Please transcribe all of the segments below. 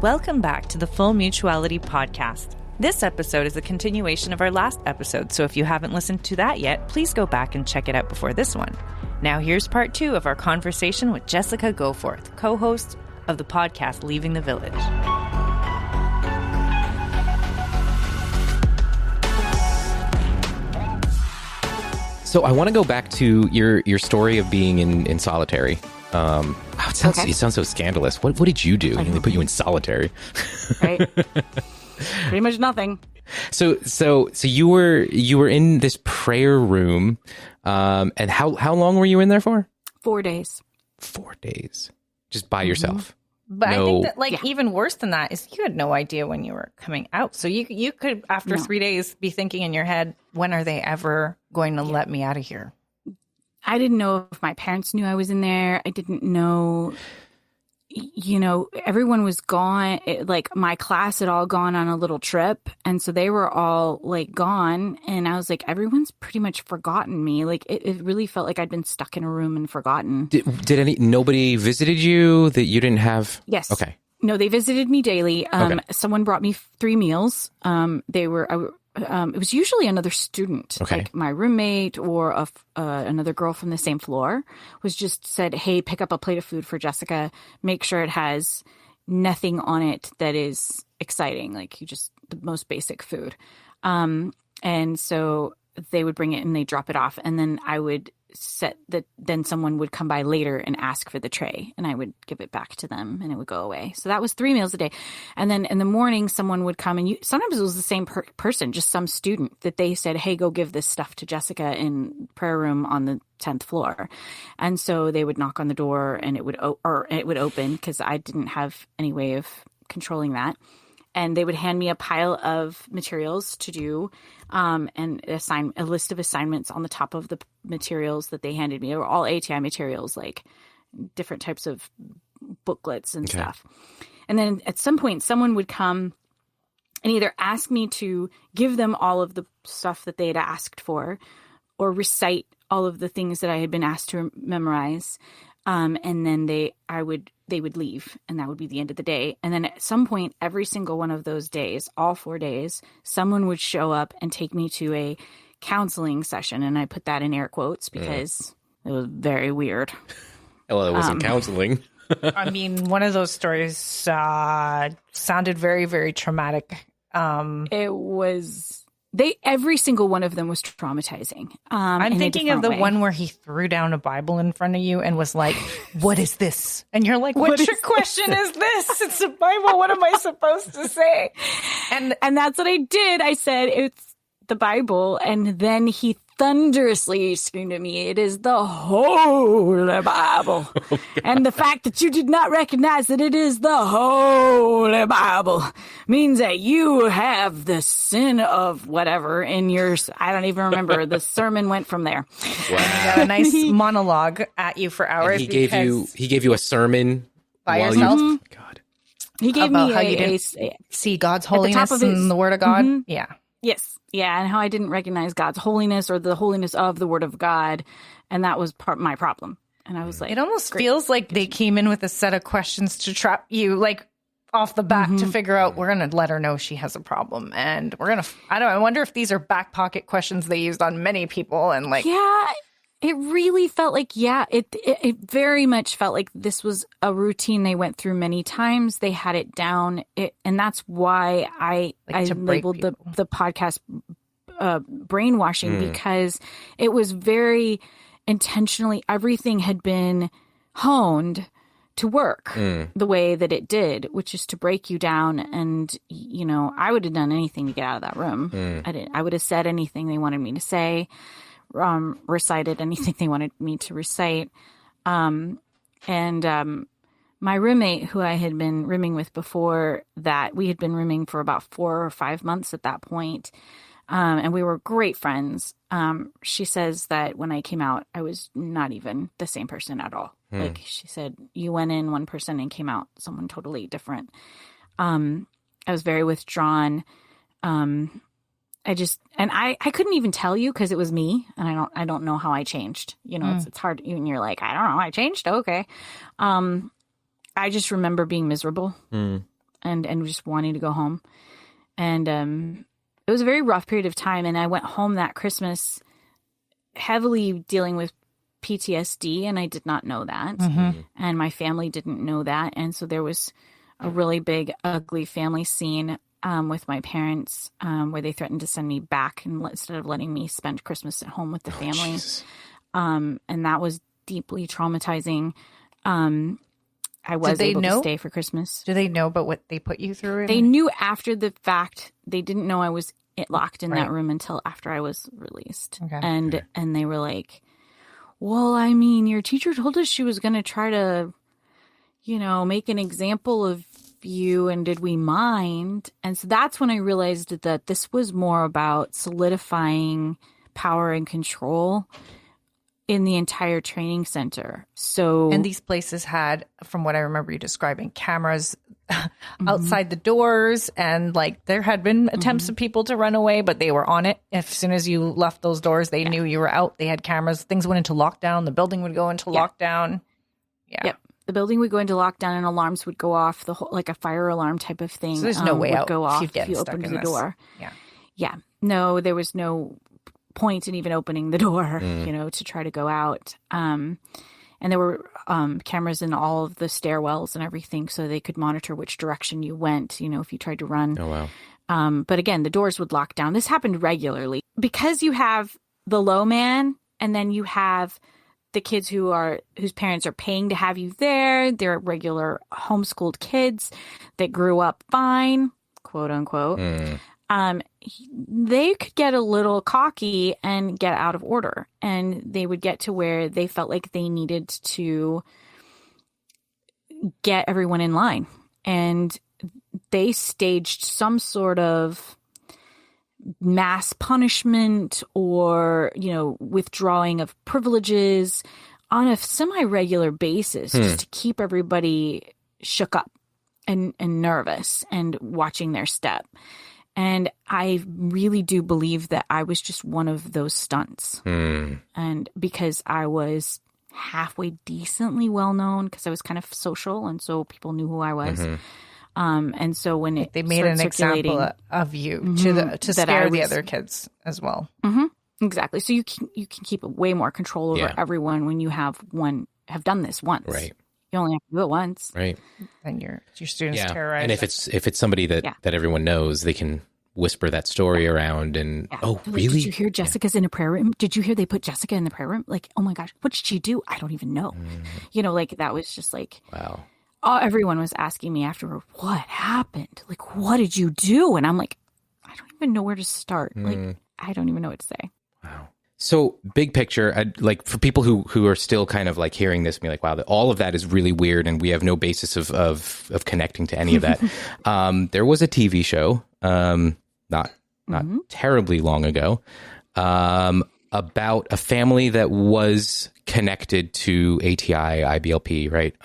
Welcome back to the Full Mutuality Podcast. This episode is a continuation of our last episode, so if you haven't listened to that yet, please go back and check it out before this one. Now here's part 2 of our conversation with Jessica Goforth, co-host of the podcast Leaving the Village. So I want to go back to your story of being in solitary. It sounds so scandalous. What did you do? They put you in solitary. Right. Pretty much nothing. So you were in this prayer room, and how long were you in there for? 4 days. 4 days, just by yourself. But I think that even worse than that is you had no idea when you were coming out. So you could, after 3 days, be thinking in your head, when are they ever going to let me out of here? I didn't know if my parents knew I was in there. I didn't know, everyone was gone. My class had all gone on a little trip. And so they were all gone. And I was like, everyone's pretty much forgotten me. It really felt like I'd been stuck in a room and forgotten. Nobody visited you that you didn't have? Yes. Okay. No, they visited me daily. Okay. Someone brought me 3 meals. It was usually another student, like my roommate or another girl from the same floor, was just said, hey, pick up a plate of food for Jessica. Make sure it has nothing on it that is exciting, the most basic food. And so they would bring it and they drop it off. And then I would then someone would come by later and ask for the tray and I would give it back to them and it would go away. So that was 3 meals a day. And then in the morning, someone would come and sometimes it was the same person, just some student that they said, hey, go give this stuff to Jessica in prayer room on the 10th floor. And so they would knock on the door and it would open because I didn't have any way of controlling that. And they would hand me a pile of materials to do and assign a list of assignments on the top of the materials that they handed me. They were all ATI materials, like different types of booklets and stuff. And then at some point, someone would come and either ask me to give them all of the stuff that they had asked for or recite all of the things that I had been asked to memorize. And then they would leave and that would be the end of the day. And then at some point, every single one of those days, all 4 days, someone would show up and take me to a counseling session. And I put that in air quotes because it was very weird. Well, it wasn't counseling. I mean, one of those stories sounded very, very traumatic. It was... every single one of them was traumatizing. I'm thinking of the one where he threw down a Bible in front of you and was like, what is this? And you're like, what your question is this? It's a Bible. What am I supposed to say? And that's what I did. I said, it's the Bible. And then he thunderously screamed at me, it is the Holy Bible. Oh, and the fact that you did not recognize that it is the Holy Bible means that you have the sin of whatever in yours. I don't even remember. The sermon went from there. Wow. Got a nice monologue at you for hours. And he gave you a sermon by yourself. God. He gave about me how you didn't see God's holiness in the Word of God. Mm-hmm. Yeah. Yes. Yeah. And how I didn't recognize God's holiness or the holiness of the Word of God. And that was my problem. And I was like, it almost feels like they came in with a set of questions to trap you, off the bat to figure out, we're going to let her know she has a problem. And we're going to, I wonder if these are back pocket questions they used on many people. And yeah, it really felt like, it very much felt like this was a routine they went through many times. They had it down. And that's why I labeled the podcast brainwashing, because it was very intentionally, everything had been honed to work the way that it did, which is to break you down. And, I would have done anything to get out of that room. I would have said anything they wanted me to say. Recited anything they wanted me to recite. My roommate, who I had been rooming with before that, we had been rooming for about 4 or 5 months at that point. And we were great friends. She says that when I came out, I was not even the same person at all. She said, you went in one person and came out someone totally different. I was very withdrawn. I couldn't even tell you because it was me, and I don't know how I changed. It's hard. Even you're like, I don't know, I changed. Okay. I just remember being miserable. and just wanting to go home. And it was a very rough period of time. And I went home that Christmas heavily dealing with PTSD, and I did not know that. And my family didn't know that. And so there was a really big, ugly family scene with my parents where they threatened to send me back instead of letting me spend Christmas at home with the family. And that was deeply traumatizing. I was able to stay for Christmas. Do they know about what they put you through? They knew after the fact. They didn't know I was locked in that room until after I was released. And they were like, well, I mean, your teacher told us she was going to try to, make an example of you, and did we mind? And so that's when I realized that this was more about solidifying power and control in the entire training center. And these places had, from what I remember you describing, cameras outside the doors, and like there had been attempts of people to run away, but they were on it. As soon as you left those doors, they knew you were out. They had cameras. Things went into lockdown. The building would go into lockdown. Yep. The building would go into lockdown, and alarms would go off. The whole, like a fire alarm type of thing. So there's no way out. Go off if you opened the door. Yeah. No, there was no point in even opening the door, to try to go out. And there were cameras in all of the stairwells and everything, so they could monitor which direction you went, if you tried to run. Oh, wow. But again, the doors would lock down. This happened regularly. Because you have the low man, and then you have the kids whose parents are paying to have you there. They're regular homeschooled kids that grew up fine, quote unquote. They could get a little cocky and get out of order, and they would get to where they felt like they needed to get everyone in line, and they staged some sort of mass punishment or, withdrawing of privileges on a semi-regular basis just to keep everybody shook up and nervous and watching their step. And I really do believe that I was just one of those stunts. And because I was halfway decently well known, because I was kind of social, and so people knew who I was. And so when they made an example of you to scare the other kids as well. Exactly. So you can keep way more control over everyone when you have done this once. Right. You only have to do it once. Right. And your students terrorize. And if it's somebody that everyone knows, they can whisper that story around and, oh, like, really? Did you hear Jessica's in a prayer room? Did you hear they put Jessica in the prayer room? Like, oh my gosh, what did she do? I don't even know. Like that was just like, wow. Everyone was asking me afterward, what happened? Like, what did you do? And I'm like, I don't even know where to start. Like, I don't even know what to say. Wow. So big picture, like for people who are still kind of like hearing this and be like, wow, all of that is really weird, and we have no basis of connecting to any of that. There was a TV show, not terribly long ago, about a family that was connected to ATI, IBLP, right?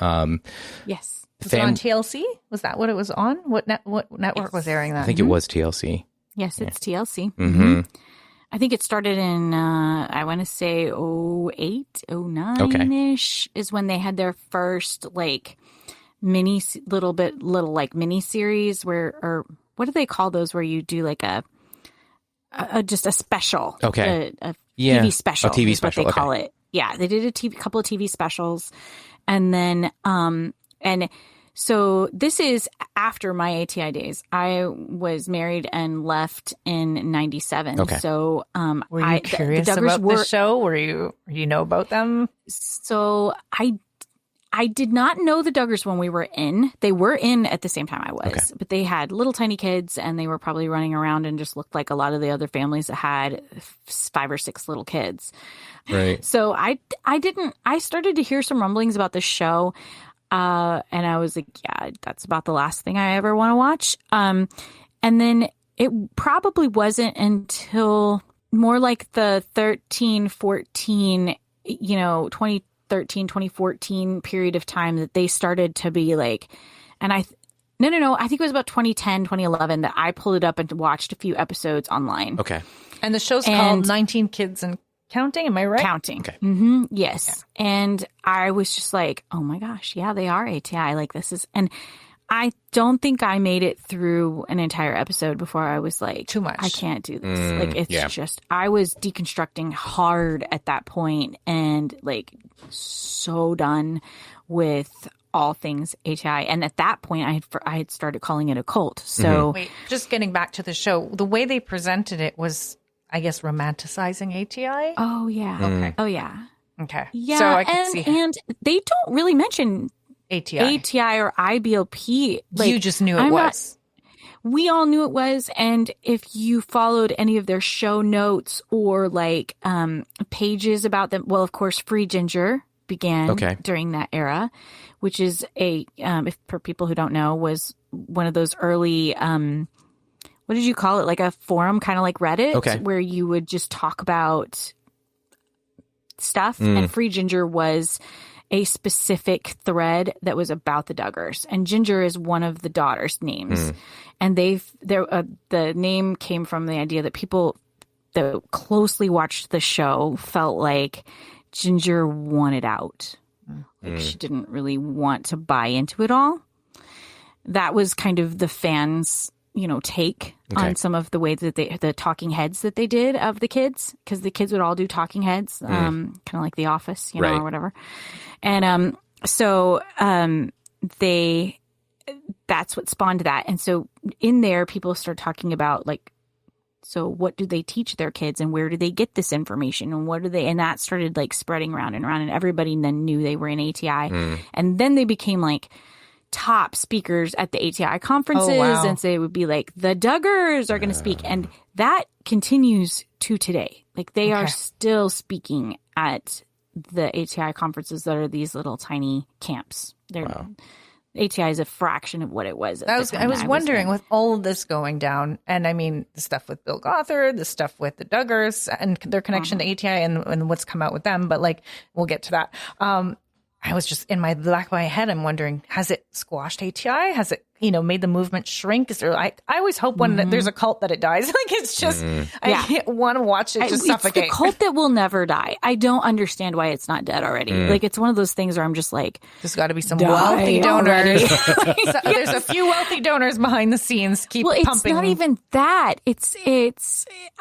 Yes. Was it on TLC? Was that what it was on? What network was airing that? I think it was TLC. Yes, it's TLC. I think it started in, I want to say 08, 09-ish is when they had their first like little mini series or what do they call those where you do like just a special. Okay. A TV special. A TV is special. What they call it. Yeah. They did a couple of TV specials. And then, so this is after my ATI days. I was married and left in 97. Okay. So were you curious about the show? Were you know about them? So I did not know the Duggars when we were in. They were in at the same time I was, but they had little tiny kids, and they were probably running around and just looked like a lot of the other families that had 5 or 6 little kids. Right. So I started to hear some rumblings about the show. And I was like, yeah, that's about the last thing I ever want to watch. And then it probably wasn't until more like the 2013, 2014 period of time that they started to be like, and I think it was about 2010, 2011 that I pulled it up and watched a few episodes online. Okay. And the show's called 19 Kids and Counting, am I right? Counting. Okay. Yes. Yeah. And I was just like, oh my gosh, yeah, they are ATI. Like this is, and I don't think I made it through an entire episode before I was like, too much. I can't do this. Like, it's just, I was deconstructing hard at that point and like so done with all things ATI. And at that point, I had started calling it a cult. So wait, just getting back to the show, the way they presented it was, I guess, romanticizing ATI. Oh, yeah. Okay. Oh, yeah. Okay. Yeah. So I can see. And they don't really mention ATI or IBLP. Like, you just knew it was. We all knew it was. And if you followed any of their show notes or like pages about them, well, of course, Free Ginger began during that era, which is if for people who don't know, was one of those early, what did you call it? Like a forum, kind of like Reddit, where you would just talk about stuff. And Free Ginger was a specific thread that was about the Duggars, and Ginger is one of the daughters' names. And the name came from the idea that people that closely watched the show felt like Ginger wanted out. Like she didn't really want to buy into it all. That was kind of the fans' take on some of the way that the talking heads that they did of the kids, because the kids would all do talking heads, kind of like The Office, or whatever. And that's what spawned that. And so in there, people start talking about like, so what do they teach their kids and where do they get this information and what do they, and that started like spreading around and everybody then knew they were in ATI. And then they became like top speakers at the ATI conferences. Oh, wow. And so it would be like the Duggars are going to speak, and that continues to today. Like they are still speaking at the ATI conferences that are these little tiny camps. ATI is a fraction of what it was. I was wondering, with all of this going down, and I mean the stuff with Bill Goforth, the stuff with the Duggars and their connection to ATI and what's come out with them, but like we'll get to that. I was just in my back of my head, I'm wondering, has it squashed ATI? Has it, made the movement shrink? Is there, I always hope when there's a cult that it dies. Like it's just, I want to watch it just suffocate. It's the cult that will never die. I don't understand why it's not dead already. Like it's one of those things where I'm just like, there's got to be some wealthy donors. So there's a few wealthy donors behind the scenes. Keep pumping. It's not even that. It's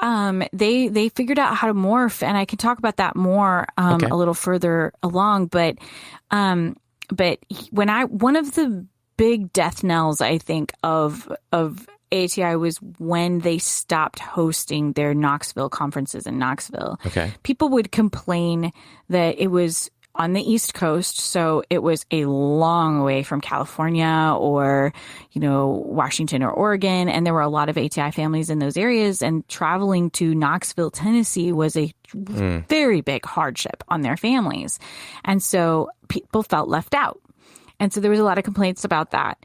they figured out how to morph, and I can talk about that more a little further along. But one of the big death knells, I think, of ATI was when they stopped hosting their Knoxville conferences in Knoxville. People would complain that it was on the East Coast, so it was a long way from California or, Washington or Oregon, and there were a lot of ATI families in those areas, and traveling to Knoxville, Tennessee was a very big hardship on their families. And so people felt left out. And so there was a lot of complaints about that.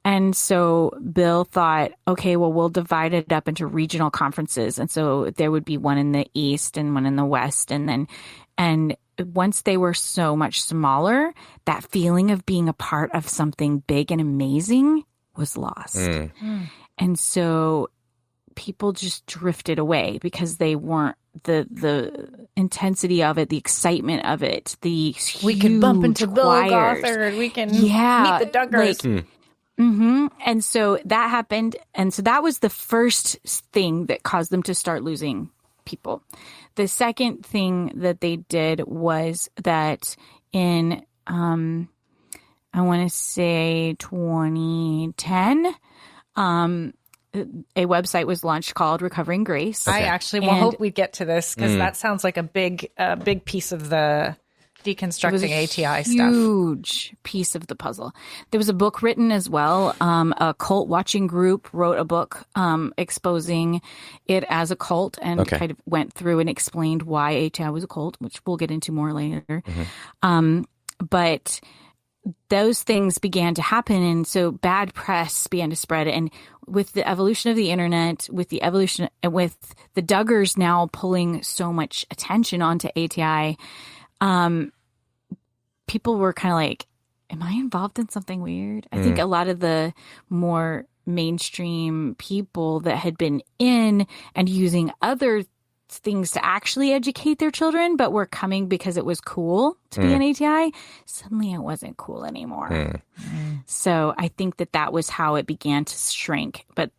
And so Bill thought, okay, well, we'll divide it up into regional conferences. And so there would be one in the East and one in the West. And once they were so much smaller, that feeling of being a part of something big and amazing was lost. And so people just drifted away because they weren't the intensity of it, the excitement of it, the we can bump into Bill Goforth, we can meet the Duggars. And so that happened. And so that was the first thing that caused them to start losing people. The second thing that they did was that in, I want to say 2010, a website was launched called Recovering Grace. I actually hope we get to this because that sounds like a big piece of the deconstructing ATI stuff. Huge piece of the puzzle. There was a book written as well. A cult watching group wrote a book exposing it as a cult and kind of went through and explained why ATI was a cult, which we'll get into more later. But those things began to happen, and so bad press began to spread. And with the evolution of the internet, with the Duggars now pulling so much attention onto ATI, people were kind of like, am I involved in something weird? I think a lot of the more mainstream people that had been in and using other things to actually educate their children, but were coming because it was cool to be an ATI, suddenly it wasn't cool anymore. So I think that was how it began to shrink. But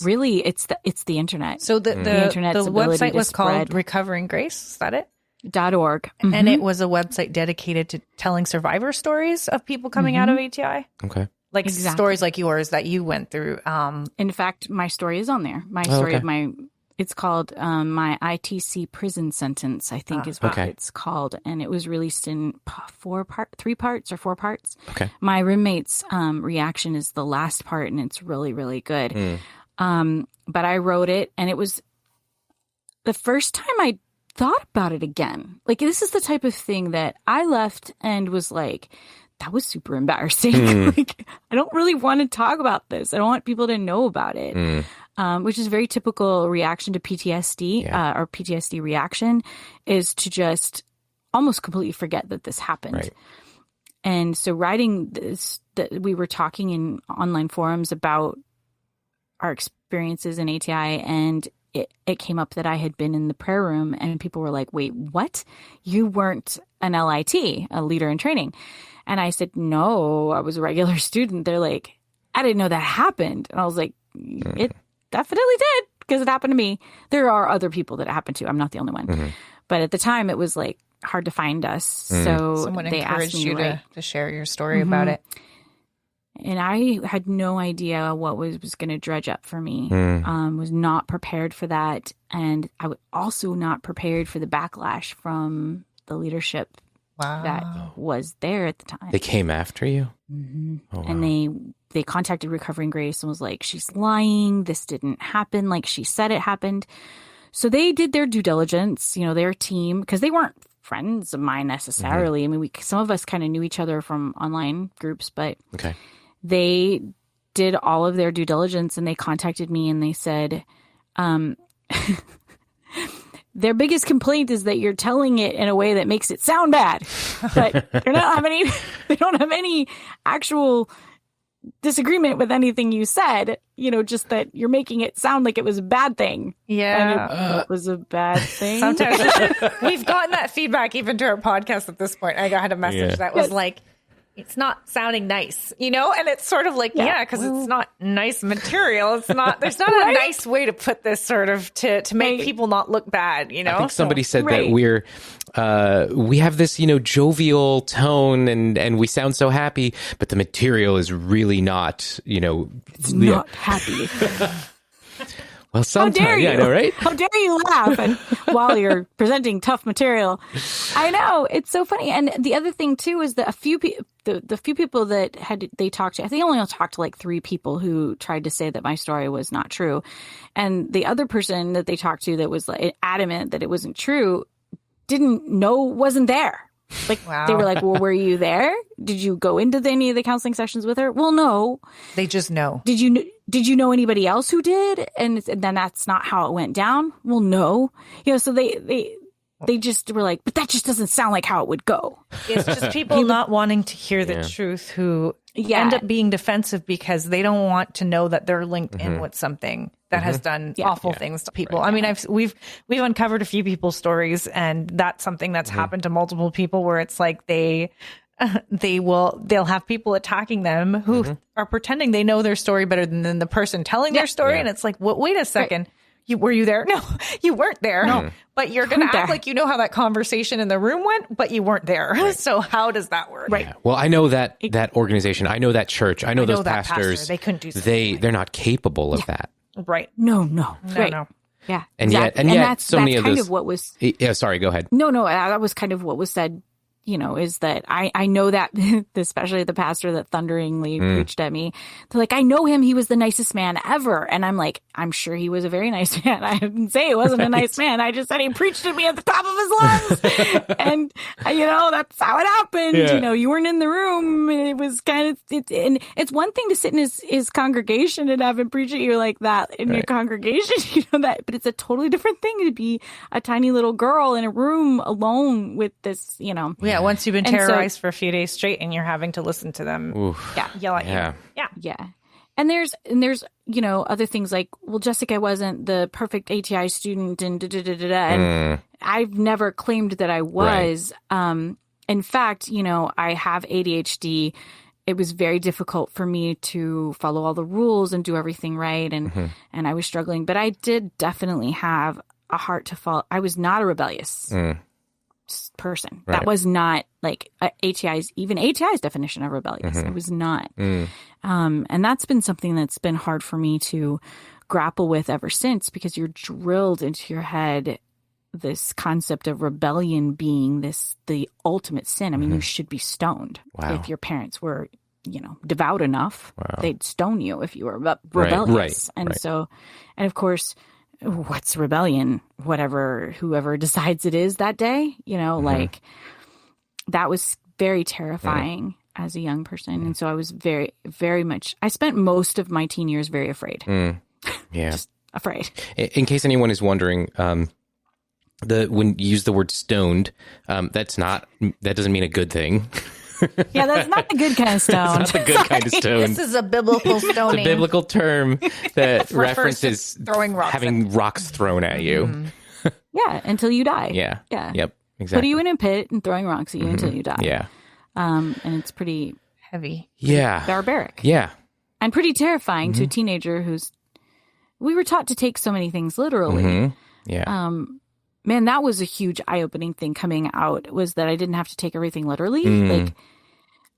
really, it's the internet. So the website was called Recovering Grace. Is that it? .org. And it was a website dedicated to telling survivor stories of people coming out of ATI. Okay. Like stories like yours that you went through. In fact, my story is on there. My story of it's called my ITC prison sentence, I think is what it's called. And it was released in 3 parts or 4 parts. Okay. My roommate's reaction is the last part, and it's really, really good. But I wrote it, and it was the first time I thought about it again. Like, this is the type of thing that I left and was like, that was super embarrassing. Like, I don't really want to talk about this. I don't want people to know about it, which is a very typical reaction to PTSD or PTSD reaction is to just almost completely forget that this happened. Right. And so writing this, that we were talking in online forums about our experiences in ATI, and it came up that I had been in the prayer room, and people were like, wait, what? You weren't an LIT, a leader in training. And I said, no, I was a regular student. They're like, I didn't know that happened. And I was like, it definitely did, because it happened to me. There are other people that it happened to. I'm not the only one. But at the time, it was like hard to find us. So someone they encouraged asked me you to share your story about it. And I had no idea what was going to dredge up for me. Was not prepared for that. And I was also not prepared for the backlash from the leadership that was there at the time. They came after you? Oh, wow. And they contacted Recovering Grace and was like, she's lying. This didn't happen like she said it happened. So they did their due diligence, their team, because they weren't friends of mine necessarily. I mean, some of us kind of knew each other from online groups, but they did all of their due diligence, and they contacted me and they said, their biggest complaint is that you're telling it in a way that makes it sound bad, but they don't have any actual disagreement with anything you said, just that you're making it sound like it was a bad thing. Yeah. And it was a bad thing. Sometimes we've gotten that feedback even to our podcast at this point. I had a message that was like, it's not sounding nice, and it's sort of like, because it's not nice material. It's not, there's not a nice way to put this sort of to make people not look bad, I think somebody said that we have this, jovial tone and we sound so happy, but the material is really not, it's not happy. Well, sometimes, how dare you? I know, right? How dare you laugh while you're presenting tough material? I know, it's so funny. And the other thing too is that the few people that they talked to, I think I only talked to like 3 people who tried to say that my story was not true, and the other person that they talked to that was like adamant that it wasn't true wasn't there. Like, they were like, well, were you there? Did you go into any of the counseling sessions with her? Well, no. They just know. Did you know anybody else who did? And then that's not how it went down? Well, no. So they just were like, but that just doesn't sound like how it would go. It's just people not wanting to hear the truth who end up being defensive because they don't want to know that they're linked in with something that has done awful things to people. Right. I mean, we've uncovered a few people's stories, and that's something that's happened to multiple people where it's like they'll have people attacking them who are pretending they know their story better than the person telling their story. And it's like, wait a second. Were you there? No, you weren't there. No. But you're going to act like you know how that conversation in the room went, but you weren't there. Right. So how does that work? Right. Yeah. Well, I know that organization. I know that church. I know those pastors. They couldn't do something. They're not capable of that. Right. No. Right. No. Yeah. And exactly. yet, that's so many of those. Kind of what was. Yeah. Sorry. Go ahead. No. That was kind of what was said. Is that I know that, especially the pastor that thunderingly preached at me. They're like, I know him. He was the nicest man ever. And I'm like, I'm sure he was a very nice man. I didn't say he wasn't a nice man. I just said he preached at me at the top of his lungs. And, that's how it happened. Yeah. You weren't in the room. It was kind of, and it's one thing to sit in his congregation and have him preach at you like that in your congregation, but it's a totally different thing to be a tiny little girl in a room alone with this, Yeah, once you've been terrorized for a few days straight and you're having to listen to them yell at you. Yeah. And there's, you know, other things like, well, Jessica wasn't the perfect ATI student and and I've never claimed that I was. Right. In fact, you know, I have ADHD. It was very difficult for me to follow all the rules and do everything right. And I was struggling, but I did definitely have a heart to follow. I was not a rebellious person. Right. That was not like ATI's definition of rebellious. It was not. And that's been something that's been hard for me to grapple with ever since, because you're drilled into your head this concept of rebellion being the ultimate sin. I mean, you should be stoned. Wow. If your parents were, you know, devout enough, they'd stone you if you were rebellious. And so, and of course, what's rebellion? Whoever decides it is that day, you know, like that was very terrifying as a young person. And so I was very, very much, I spent most of my teen years very afraid. Yeah. Just afraid. In case anyone is wondering, when you use the word stoned, that doesn't mean a good thing. Yeah, that's not the good kind of stone. It's not the good kind of stone. This is a biblical stoning. It's a biblical term that references throwing rocks having rocks thrown at you. Yeah, until you die. Yeah. Yeah. Yep. Exactly. Putting you in a pit and throwing rocks at you until you die. Yeah. And it's pretty heavy. Yeah. Barbaric. Yeah. And pretty terrifying to a teenager we were taught to take so many things literally. Yeah. Man, that was a huge eye-opening thing coming out, was that I didn't have to take everything literally. Like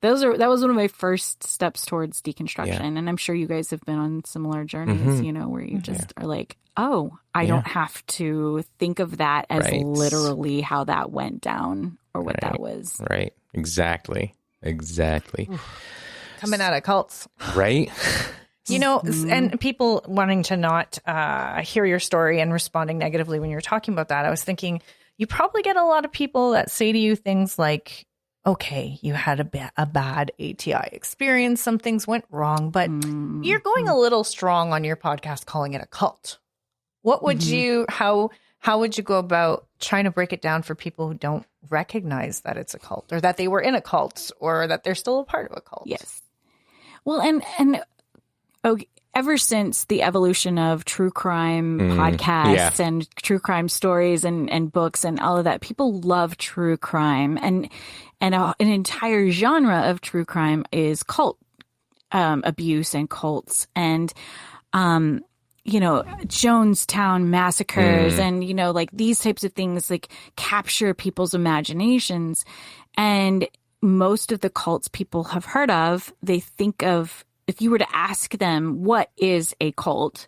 that was one of my first steps towards deconstruction. Yeah. And I'm sure you guys have been on similar journeys, you know, where you just are like, oh, I don't have to think of that as literally how that went down or what that was. Right. Exactly. Coming out of cults. Right. You know, and people wanting to not hear your story and responding negatively when you're talking about that, I was thinking you probably get a lot of people that say to you things like, okay, you had a bad ATI experience, some things went wrong, but you're going a little strong on your podcast calling it a cult. What would how would you go about trying to break it down for people who don't recognize that it's a cult, or that they were in a cult, or that they're still a part of a cult? Yes. Well, and ever since the evolution of true crime podcasts and true crime stories and books and all of that, people love true crime, and an entire genre of true crime is cult abuse and cults, and you know, Jonestown massacres and, you know, like these types of things like capture people's imaginations. And most of the cults people have heard of, they think of, if you were to ask them, what is a cult?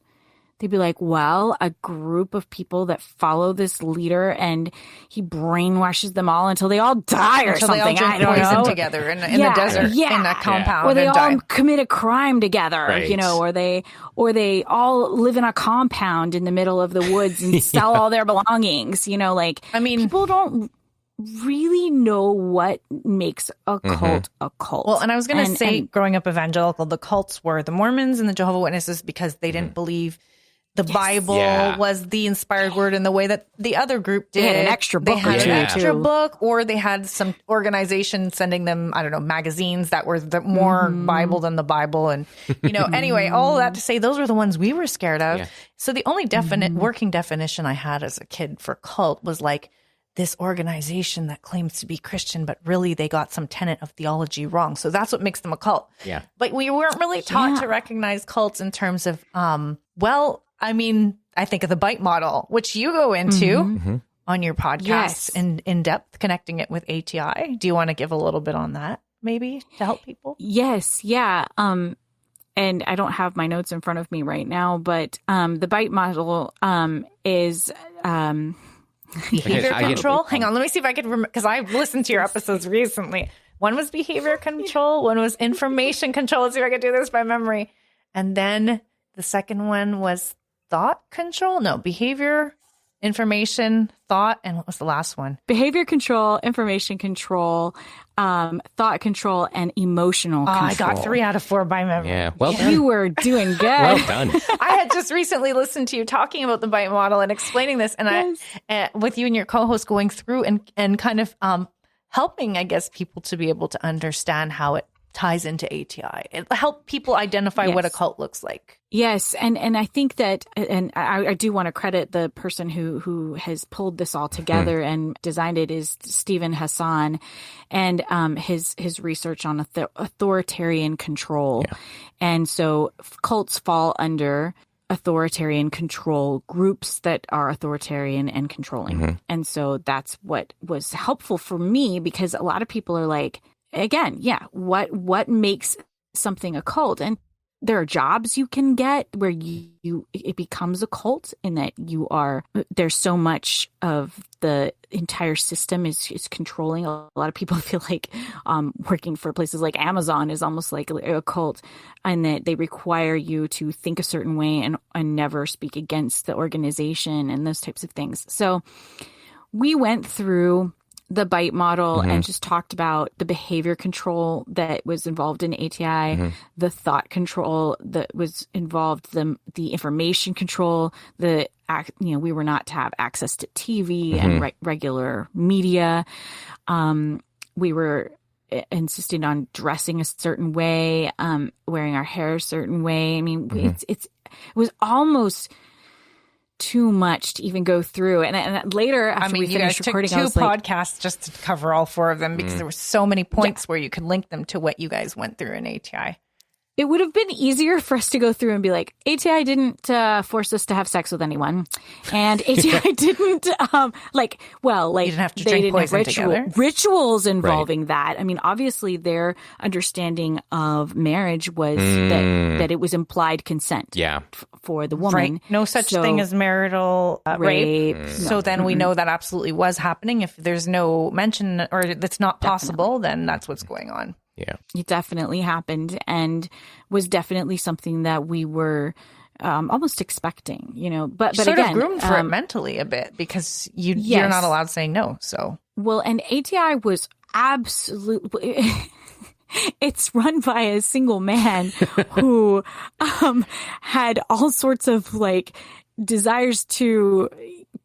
They'd be like, well, a group of people that follow this leader and he brainwashes them all until they all die or something. They all drink poison together in the desert, in a compound. Or they all commit a crime together, you know, or they all live in a compound in the middle of the woods and sell all their belongings, you know, like, I mean, people don't really know what makes a cult a cult. Well, and I was going to say, growing up evangelical, the cults were the Mormons and the Jehovah's Witnesses, because they didn't believe the Bible was the inspired word in the way that the other group did. They had an extra book. They had an extra book, or they had some organization sending them, I don't know, magazines that were more Bible than the Bible. And, you know, anyway, all that to say, those were the ones we were scared of. Yeah. So the only working definition I had as a kid for cult was like this organization that claims to be Christian, but really they got some tenet of theology wrong. So that's what makes them a cult. Yeah. But we weren't really taught to recognize cults in terms of, I mean, I think of the bite model, which you go into on your podcast in depth, connecting it with ATI. Do you want to give a little bit on that, maybe, to help people? Yes. Yeah. And I don't have my notes in front of me right now, but the bite model is behavior control. Hang on, let me see if I could remember, because I've listened to your episodes recently. One was behavior control. One was information control. Let's see if I could do this by memory. And then the second one was thought control. No, behavior, information, thought. And what was the last one? Behavior control, information control, thought control, and emotional control. I got 3 out of 4 by memory. Yeah, well done. You were doing good. Well done. I had just recently listened to you talking about the bite model and explaining this, and I, with you and your co-host going through and kind of helping, I guess, people to be able to understand how it ties into ATI. It helped people identify what a cult looks like. Yes. And I think that, and I do want to credit the person who has pulled this all together and designed it is Stephen Hassan, and his research on authoritarian control. Yeah. And so cults fall under authoritarian control groups that are authoritarian and controlling. And so that's what was helpful for me, because a lot of people are like, again, what makes something a cult? And there are jobs you can get where it becomes a cult, in that there's so much of the entire system is controlling. A lot of people feel like working for places like Amazon is almost like a cult, and that they require you to think a certain way and never speak against the organization and those types of things. So we went through the BITE model and just talked about the behavior control that was involved in ATI, the thought control that was involved, the information control, we were not to have access to TV and regular media. We were insisting on dressing a certain way, wearing our hair a certain way. I mean, it was almost too much to even go through. And later, after we finished recording, I was like, 2 podcasts just to cover all 4 of them, because there were so many points where you could link them to what you guys went through in ATI. It would have been easier for us to go through and be like, ATI didn't force us to have sex with anyone, and ATI didn't you didn't have to drink poison together. Rituals involving that. I mean, obviously their understanding of marriage was that it was implied consent for the woman. Right. No such thing as marital rape. So then we know that absolutely was happening. If there's no mention, or that's not possible, then that's what's going on. Yeah, it definitely happened, and was definitely something that we were almost expecting, But sort again, of groomed for it mentally a bit, because you're not allowed saying no. So and ATI was absolutely. It's run by a single man who had all sorts of desires to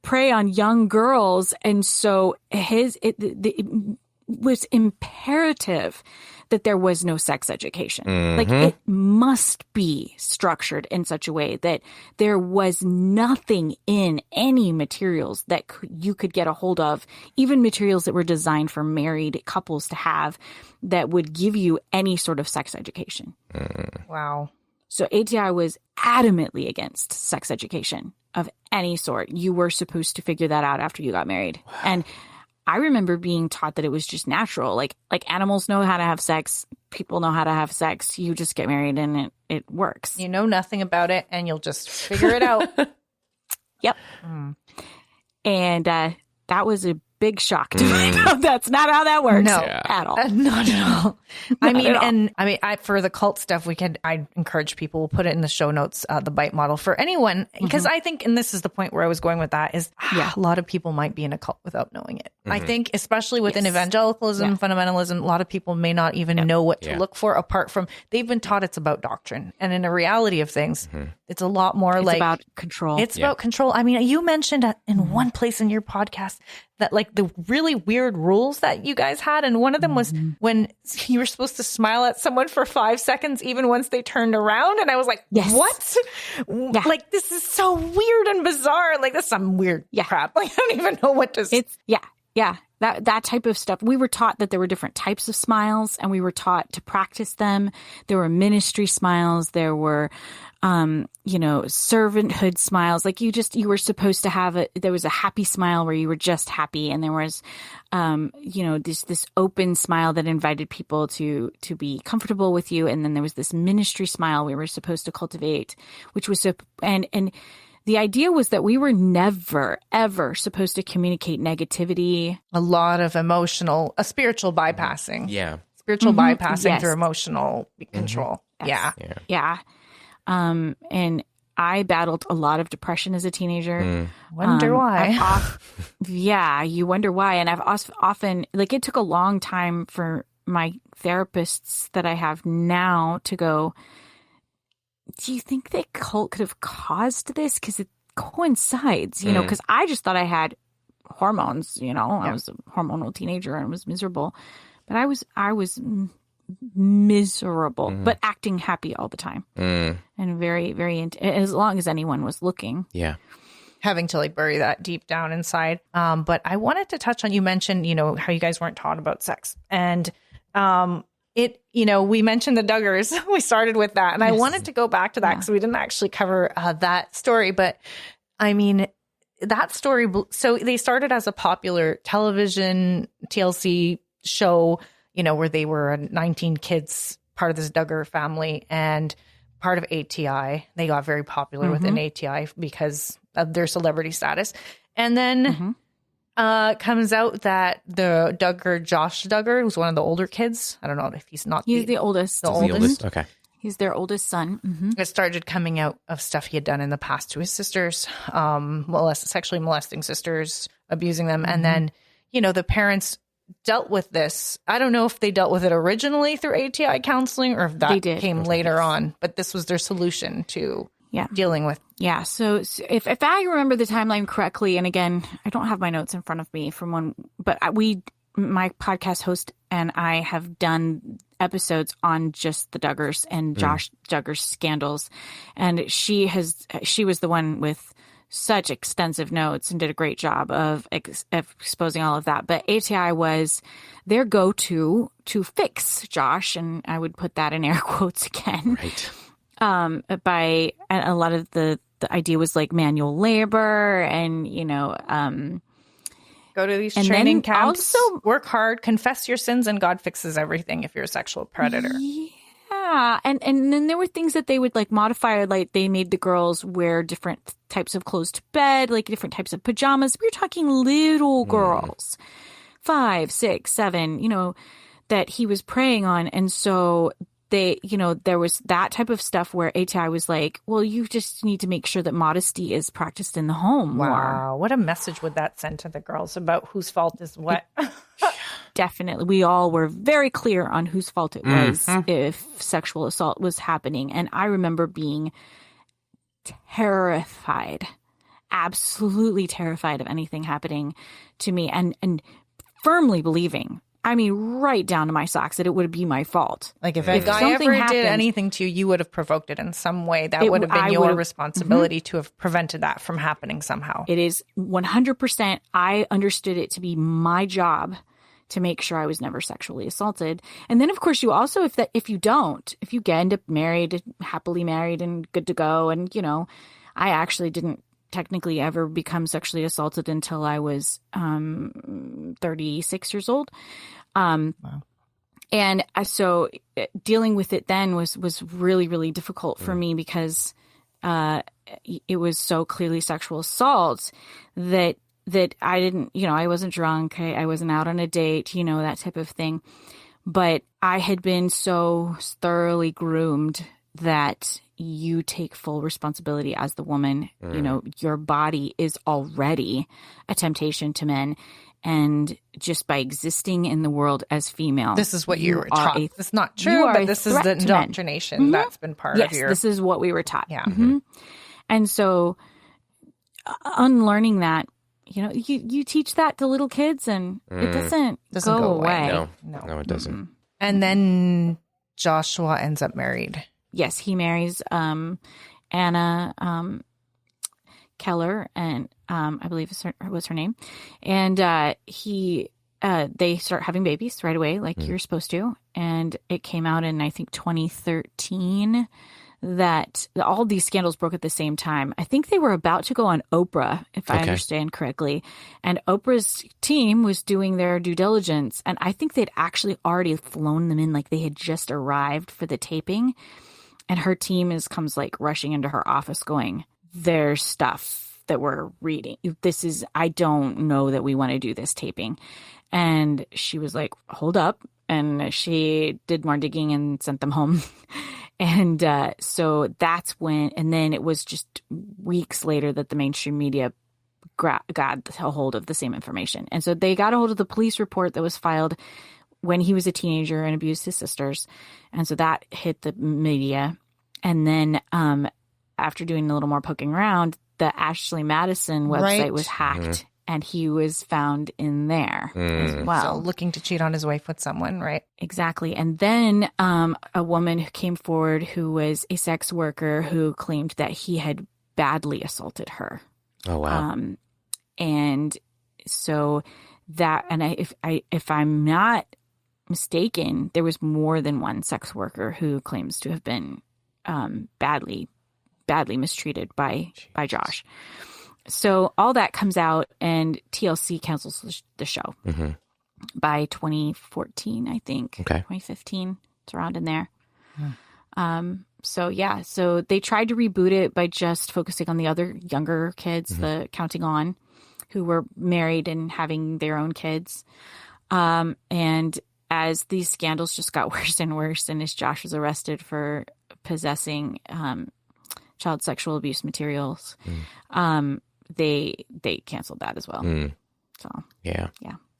prey on young girls, and so it was imperative that there was no sex education. It must be structured in such a way that there was nothing in any materials that you could get a hold of, even materials that were designed for married couples to have, that would give you any sort of sex education. Wow. So ATI was adamantly against sex education of any sort. You were supposed to figure that out after you got married. Wow. And I remember being taught that it was just natural. Like animals know how to have sex. People know how to have sex. You just get married and it works. You know nothing about it and you'll just figure it out. Yep. And that was a big shock to find out that's not how that works. No, at all. Not at all. For the cult stuff, I encourage people, we'll put it in the show notes, the BITE model for anyone, because I think, and this is the point where I was going with that, is a lot of people might be in a cult without knowing it. I think, especially within evangelicalism, fundamentalism, a lot of people may not even know what to look for, apart from they've been taught it's about doctrine. And in the reality of things, it's a lot more about control. It's about control. I mean, you mentioned in one place in your podcast that the really weird rules that you guys had. And one of them was when you were supposed to smile at someone for 5 seconds, even once they turned around. And I was like, what? Yeah. This is so weird and bizarre. That's some weird crap. I don't even know what to say. Yeah. That type of stuff. We were taught that there were different types of smiles, and we were taught to practice them. There were ministry smiles. There were, servanthood smiles. You were supposed to have there was a happy smile where you were just happy. And there was, this open smile that invited people to be comfortable with you. And then there was this ministry smile we were supposed to cultivate, which was, and the idea was that we were never, ever supposed to communicate negativity. A lot of spiritual bypassing. Yeah. Spiritual bypassing through emotional control. Yes. Yeah. And I battled a lot of depression as a teenager. Wonder why. You wonder why. And I've often, it took a long time for my therapists that I have now to go, do you think that cult could have caused this? Because it coincides, because I just thought I had hormones, I was a hormonal teenager and was miserable. But I was miserable, but acting happy all the time. And very, very, as long as anyone was looking. Yeah. Having to like bury that deep down inside. But I wanted to touch on, you mentioned, how you guys weren't taught about sex. And we mentioned the Duggars. We started with that. And I wanted to go back to that because we didn't actually cover that story. But I mean, that story, so they started as a popular television TLC show, where they were 19 kids, part of this Duggar family and part of ATI. They got very popular within ATI because of their celebrity status. And then comes out that the Duggar, Josh Duggar, who's one of the older kids. I don't know if he's not. He's the oldest. The oldest? Okay. He's their oldest son. It started coming out of stuff he had done in the past to his sisters, sexually molesting sisters, abusing them. And then, the parents dealt with this. I don't know if they dealt with it originally through ATI counseling or if that came later on, but this was their solution to dealing with. Yeah. So if I remember the timeline correctly, and again, I don't have my notes in front of me from when, but my podcast host and I have done episodes on just the Duggars and Josh Duggar's scandals. And she was the one with such extensive notes and did a great job of exposing all of that. But ATI was their go-to to fix Josh. And I would put that in air quotes again. Right. By a lot of the idea was like manual labor and, go to these training camps, also work hard, confess your sins, and God fixes everything if you're a sexual predator. Yeah. And then there were things that they would like modify, like they made the girls wear different types of clothes to bed, like different types of pajamas. We were talking little girls, 5, 6, 7, that he was preying on. And so there was that type of stuff where ATI was like, well, you just need to make sure that modesty is practiced in the home. Wow. What a message would that send to the girls about whose fault is what? Definitely. We all were very clear on whose fault it was if sexual assault was happening. And I remember being terrified, absolutely terrified of anything happening to me and firmly believing, I mean, right down to my socks, that it would be my fault. Like if a guy ever did anything to you, you would have provoked it in some way. That would have been your responsibility to have prevented that from happening somehow. It is 100%. I understood it to be my job to make sure I was never sexually assaulted. And then, of course, you also, if you end up married, happily married and good to go. And, I actually didn't technically ever become sexually assaulted until I was 36 years old. Wow. And so dealing with it then was really, really difficult for me because it was so clearly sexual assault that I didn't, I wasn't drunk. I wasn't out on a date, that type of thing. But I had been so thoroughly groomed that you take full responsibility as the woman. Your body is already a temptation to men. And just by existing in the world as female, this is what you were taught. It's not true, but this is the indoctrination that's been part of your... Yes, this is what we were taught. Yeah. And so unlearning that, you teach that to little kids and it doesn't go away. No, it doesn't. And then Joshua ends up married. Yes, he marries Anna Keller, and I believe was her name. And they start having babies right away, like you're supposed to. And it came out in, I think, 2013 that all these scandals broke at the same time. I think they were about to go on Oprah, if I understand correctly. And Oprah's team was doing their due diligence. And I think they'd actually already flown them in, like they had just arrived for the taping. And her team comes like rushing into her office going, there's stuff that we're reading. I don't know that we want to do this taping. And she was like, hold up. And she did more digging and sent them home. And so that's when, and then it was just weeks later that the mainstream media got a hold of the same information. And so they got a hold of the police report that was filed when he was a teenager and abused his sisters. And so that hit the media. And then after doing a little more poking around, the Ashley Madison website was hacked. and he was found in there as well. So looking to cheat on his wife with someone, right? Exactly. And then a woman who came forward who was a sex worker who claimed that he had badly assaulted her. Oh, wow. And so that, and if I'm not mistaken, there was more than one sex worker who claims to have been badly mistreated by Josh. So all that comes out, and TLC cancels the show by 2014, I think. Okay. 2015. It's around in there. So they tried to reboot it by just focusing on the other younger kids, the Counting On, who were married and having their own kids. And as these scandals just got worse and worse, and as Josh was arrested for possessing child sexual abuse materials, they canceled that as well. So yeah.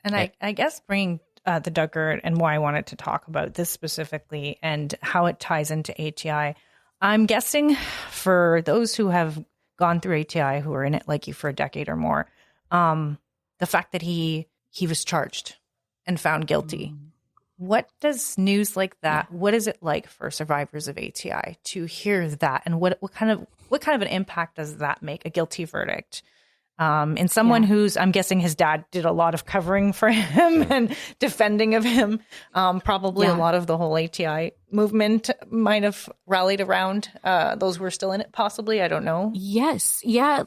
And I guess bringing the Duggars and why I wanted to talk about this specifically and how it ties into ATI. I'm guessing for those who have gone through ATI, who are in it like you for a decade or more, the fact that he was charged and found guilty. What does news like that, what is it like for survivors of ATI to hear that? And what kind of an impact does that make, a guilty verdict? In someone who's, I'm guessing his dad did a lot of covering for him and defending of him. Probably a lot of the whole ATI movement might have rallied around those who were still in it, possibly. I don't know. Yes. Yeah.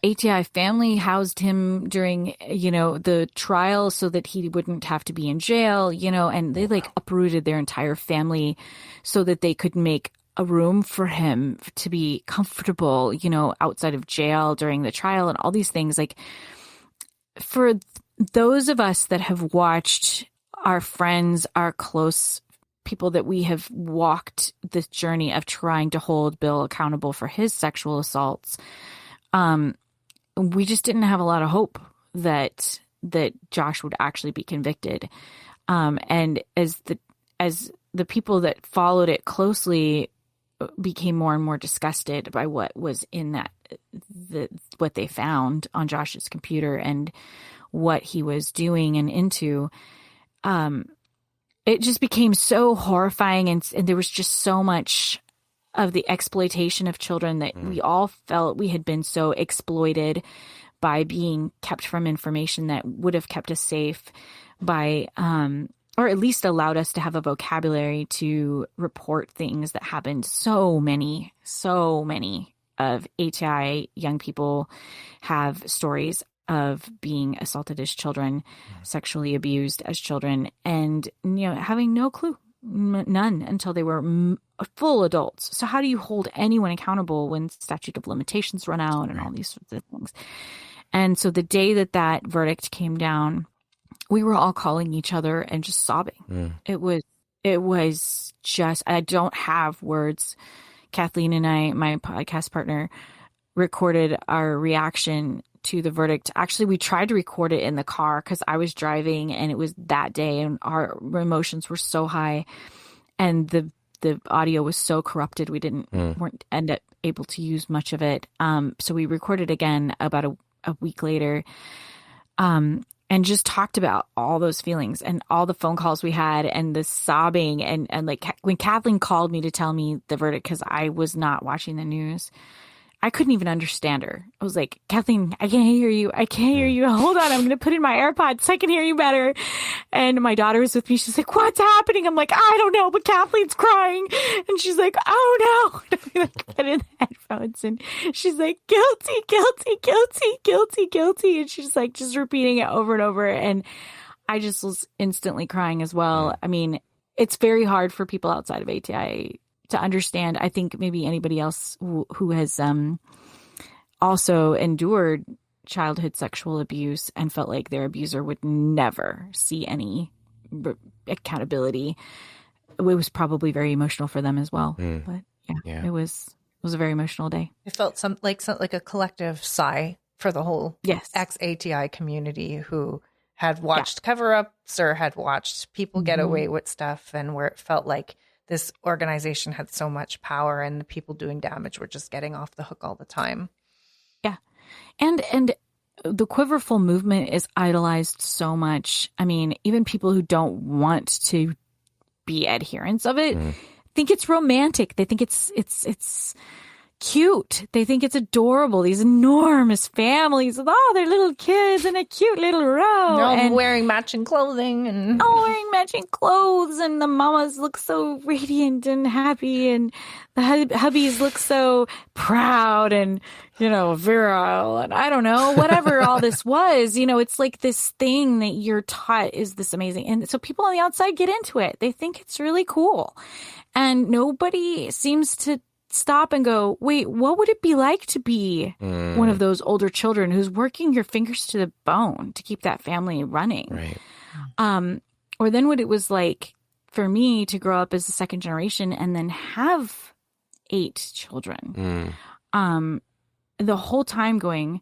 ATI family housed him during, the trial so that he wouldn't have to be in jail, and they uprooted their entire family so that they could make a room for him to be comfortable, outside of jail during the trial and all these things. Like, for those of us that have watched our friends, our close people that we have walked this journey of trying to hold Bill accountable for his sexual assaults, we just didn't have a lot of hope that Josh would actually be convicted. And as the people that followed it closely became more and more disgusted by what was in what they found on Josh's computer and what he was doing and into, it just became so horrifying. And there was just so much of the exploitation of children that we all felt we had been so exploited by being kept from information that would have kept us safe by, or at least allowed us to have a vocabulary to report things that happened. So many of ATI young people have stories of being assaulted as children, sexually abused as children, and having no clue, none, until they were full adults. So how do you hold anyone accountable when statute of limitations run out and all these sorts of things? And so the day that verdict came down, we were all calling each other and just sobbing. It was just, I don't have words. Kathleen and I, my podcast partner, recorded our reaction to the verdict. Actually, we tried to record it in the car because I was driving and it was that day and our emotions were so high and the audio was so corrupted we weren't end up able to use much of it. So we recorded again about a week later. And just talked about all those feelings and all the phone calls we had and the sobbing and when Kathleen called me to tell me the verdict, because I was not watching the news, I couldn't even understand her. I was like, Kathleen, I can't hear you. I can't hear you. Hold on. I'm going to put in my AirPods so I can hear you better. And my daughter was with me. She's like, what's happening? I'm like, I don't know, but Kathleen's crying. And she's like, oh no. And I put in the headphones and she's like, guilty, guilty, guilty, guilty, guilty. And she's like, just repeating it over and over. And I just was instantly crying as well. I mean, it's very hard for people outside of ATI to understand. I think maybe anybody else who has also endured childhood sexual abuse and felt like their abuser would never see any accountability, it was probably very emotional for them as well. But it was a very emotional day. It felt like a collective sigh for the whole ex-ATI community who had watched cover-ups or had watched people get away with stuff, and where it felt like this organization had so much power and the people doing damage were just getting off the hook all the time. Yeah. And the quiverful movement is idolized so much. I mean, even people who don't want to be adherents of it think it's romantic. They think it's cute. They think it's adorable. These enormous families with all their little kids in a cute little row. They're all and wearing matching clothing and all wearing matching clothes, and the mamas look so radiant and happy, and the hubbies look so proud and, virile, and I don't know, whatever all this was, it's like this thing that you're taught is this amazing. And so people on the outside get into it. They think it's really cool. And nobody seems to stop and go, wait, what would it be like to be one of those older children who's working your fingers to the bone to keep that family running? Right. Or then what it was like for me to grow up as the second generation and then have 8 children. The whole time going,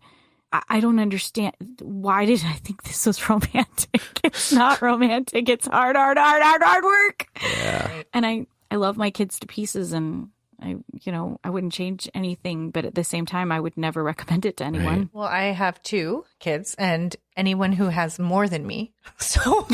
I don't understand. Why did I think this was romantic? It's not romantic. It's hard work. Yeah. And I love my kids to pieces, and I wouldn't change anything, but at the same time, I would never recommend it to anyone. Right. Well, I have 2 kids, and anyone who has more than me, so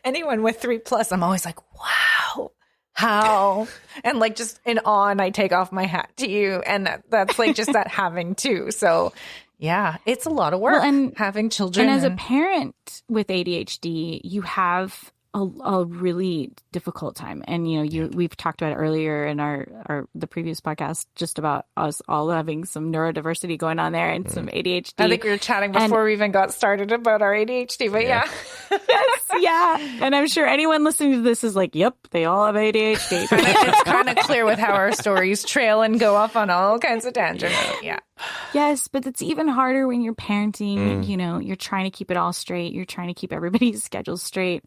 anyone with 3+, I'm always like, wow, how? And like just in awe, and I take off my hat to you. And that's like just that having 2. So yeah, it's a lot of work having children. And as a parent with ADHD, you have a really difficult time. And, we've talked about it earlier in the previous podcast, just about us all having some neurodiversity going on there and some ADHD. I think we were chatting before we even got started about our ADHD, but yeah. Yes, yeah. And I'm sure anyone listening to this is like, yep, they all have ADHD. It's kind of clear with how our stories trail and go off on all kinds of tangents. Yeah. Yes, but it's even harder when you're parenting. You're trying to keep it all straight. You're trying to keep everybody's schedules straight.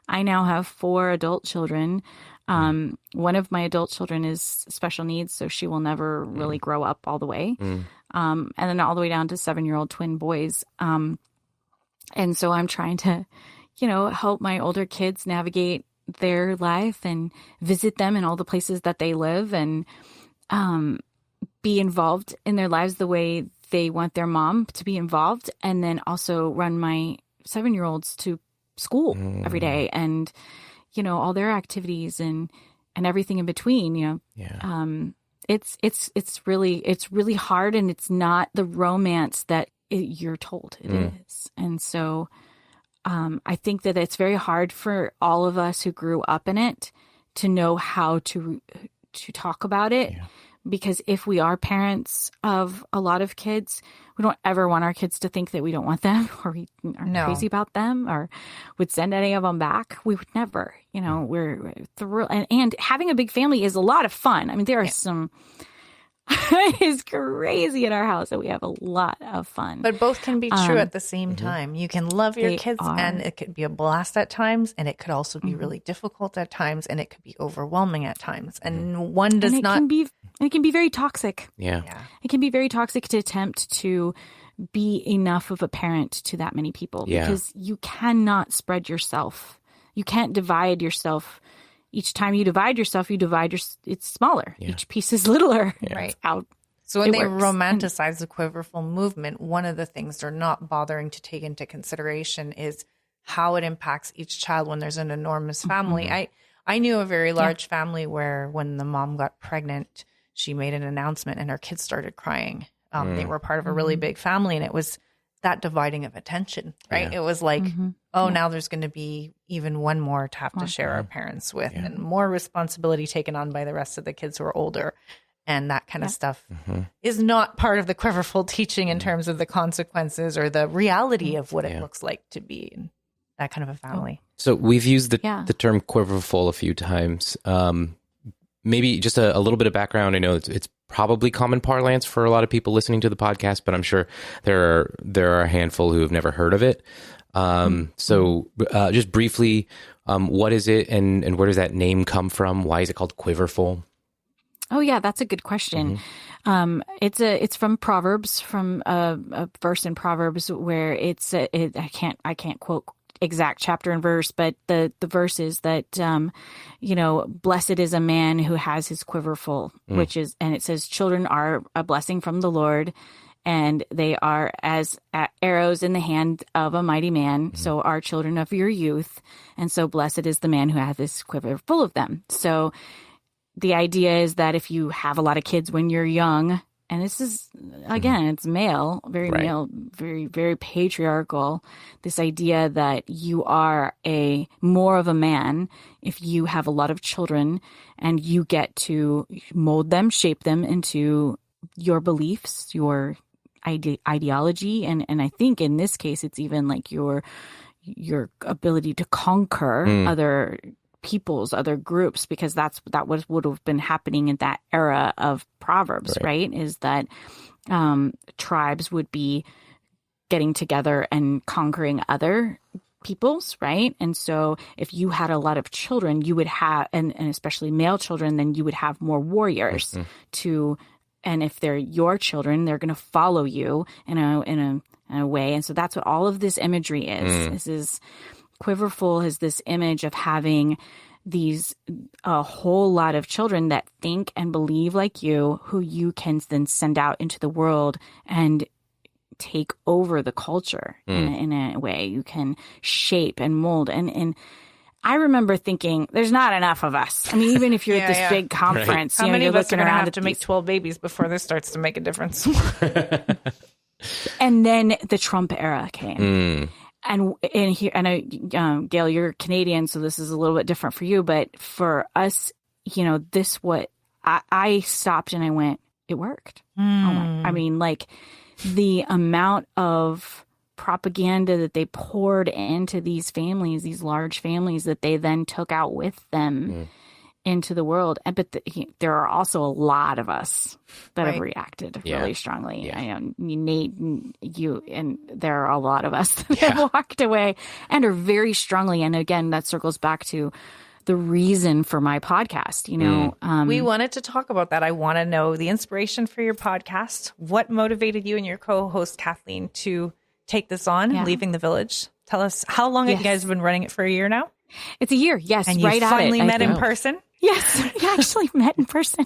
I now have 4 adult children. One of my adult children is special needs, so she will never really grow up all the way. And then all the way down to 7-year-old twin boys. And so I'm trying to, help my older kids navigate their life and visit them in all the places that they live, and be involved in their lives the way they want their mom to be involved. And then also run my 7-year-olds to school every day, and all their activities and everything in between. It's really hard, and it's not the romance that you're told it is. And so I think that it's very hard for all of us who grew up in it to know how to talk about it. Because if we are parents of a lot of kids, we don't ever want our kids to think that we don't want them, or we are crazy about them, or would send any of them back. We would never, we're thrilled. And having a big family is a lot of fun. I mean, there are some, it's crazy in our house, and we have a lot of fun. But both can be true at the same time. You can love your kids, and it could be a blast at times, and it could also be really difficult at times, and it could be overwhelming at times. And one does not... It can be very toxic. Yeah. It can be very toxic to attempt to be enough of a parent to that many people, because you cannot spread yourself. You can't divide yourself. Each time you divide yourself, it's smaller. Yeah. Each piece is littler. Yeah. Right. Out. So when they romanticize the quiverful movement, one of the things they're not bothering to take into consideration is how it impacts each child when there's an enormous family. I knew a very large family where when the mom got pregnant, she made an announcement and her kids started crying. They were part of a really big family, and it was that dividing of attention, right? It was like, now there's going to be even one more to have to share our parents with, and more responsibility taken on by the rest of the kids who are older. And that kind of stuff is not part of the quiverful teaching in terms of the consequences or the reality of what it looks like to be in that kind of a family. So we've used the term quiverful a few times. Maybe just a little bit of background. I know it's probably common parlance for a lot of people listening to the podcast, but I'm sure there are a handful who have never heard of it. So just briefly, what is it, and where does that name come from? Why is it called quiverful? Oh yeah, that's a good question. It's from Proverbs, from a verse in Proverbs where I can't quote exact chapter and verse, but the verse is that blessed is a man who has his quiver full, and it says children are a blessing from the Lord, and they are as arrows in the hand of a mighty man. So are children of your youth. And so blessed is the man who hath his quiver full of them. So the idea is that if you have a lot of kids when you're young, and this is, again, it's male, very male, very, very patriarchal. This idea that you are more of a man if you have a lot of children and you get to mold them, shape them into your beliefs, your ideology. And I think in this case, it's even like your ability to conquer other peoples, other groups, because that would have been happening in that era of Proverbs, right? Is that tribes would be getting together and conquering other peoples, right? And so if you had a lot of children, you would have, and especially male children, then you would have more warriors and if they're your children, they're going to follow you in a way. And so that's what all of this imagery is. This is Quiverful is this image of having a whole lot of children that think and believe like you, who you can then send out into the world and take over the culture in a way. You can shape and mold. And I remember thinking, there's not enough of us. I mean, even if you're at this big conference, how many of us are going to have to make 12 babies before this starts to make a difference? And then the Trump era came. And here, I know, Gail, you're Canadian, so this is a little bit different for you. But for us, I stopped and I went, it worked. I mean, like the amount of propaganda that they poured into these families, these large families that they then took out with them into the world. But there are also a lot of us that have reacted really strongly. Yeah. I know Nate and you, and there are a lot of us that have walked away and are very strongly. And again, that circles back to the reason for my podcast. We wanted to talk about that. I want to know the inspiration for your podcast. What motivated you and your co-host Kathleen to take this on, Leaving the Village? Tell us, how long have you guys been running it? For a year now? It's a year, yes. And you finally met in person? Yes, we actually met in person.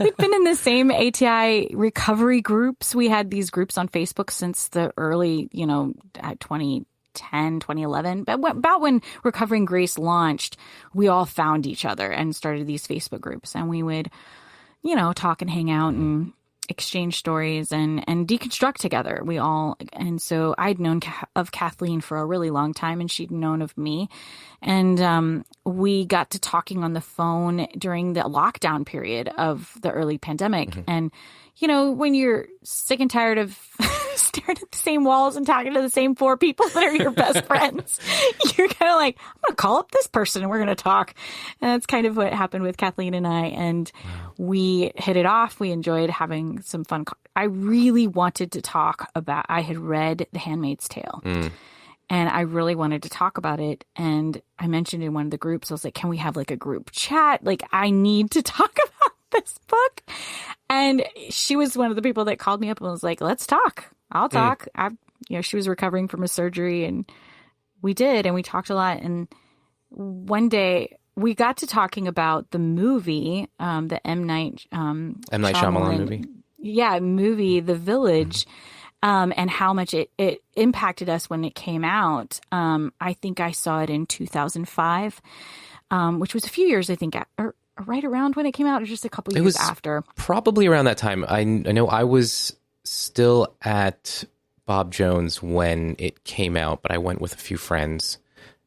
We've been in the same ATI recovery groups. We had these groups on Facebook since the early, 2010, 2011. But about when Recovering Grace launched, we all found each other and started these Facebook groups. And we would, talk and hang out and exchange stories and deconstruct together. And so I'd known of Kathleen for a really long time, and she'd known of me. And we got to talking on the phone during the lockdown period of the early pandemic. And, when you're sick and tired of staring at the same walls and talking to the same four people that are your best friends, you're kind of like, I'm going to call up this person and we're going to talk. And that's kind of what happened with Kathleen and I. And we hit it off. We enjoyed having some fun. I really wanted to talk about, I had read The Handmaid's Tale. And I really wanted to talk about it. And I mentioned in one of the groups, I was like, can we have like a group chat? Like, I need to talk about this book. And she was one of the people that called me up and was like, let's talk. I'll talk. She was recovering from a surgery, and we did. And we talked a lot. And one day we got to talking about the movie, the M. Night Shyamalan movie. Yeah, movie, The Village. And how much it impacted us when it came out. I think I saw it in 2005, which was a few years, I think, or right around when it came out, or just a couple years after. Probably around that time. I know I was still at Bob Jones when it came out, but I went with a few friends,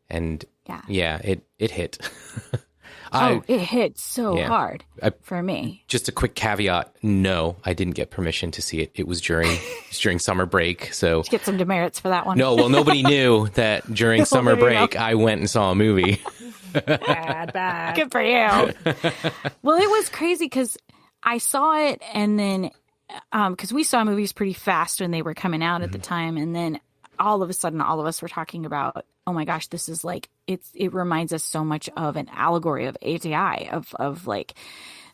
and it hit. It hit so hard for me. Just a quick caveat. No, I didn't get permission to see it. It was during summer break. So get some demerits for that one. No, well, nobody knew that during summer break, I went and saw a movie. Bad. Good for you. Well, it was crazy because I saw it, and then because we saw movies pretty fast when they were coming out at the time. And then all of a sudden, all of us were talking about, oh my gosh, this is like, it reminds us so much of an allegory of ATI, of like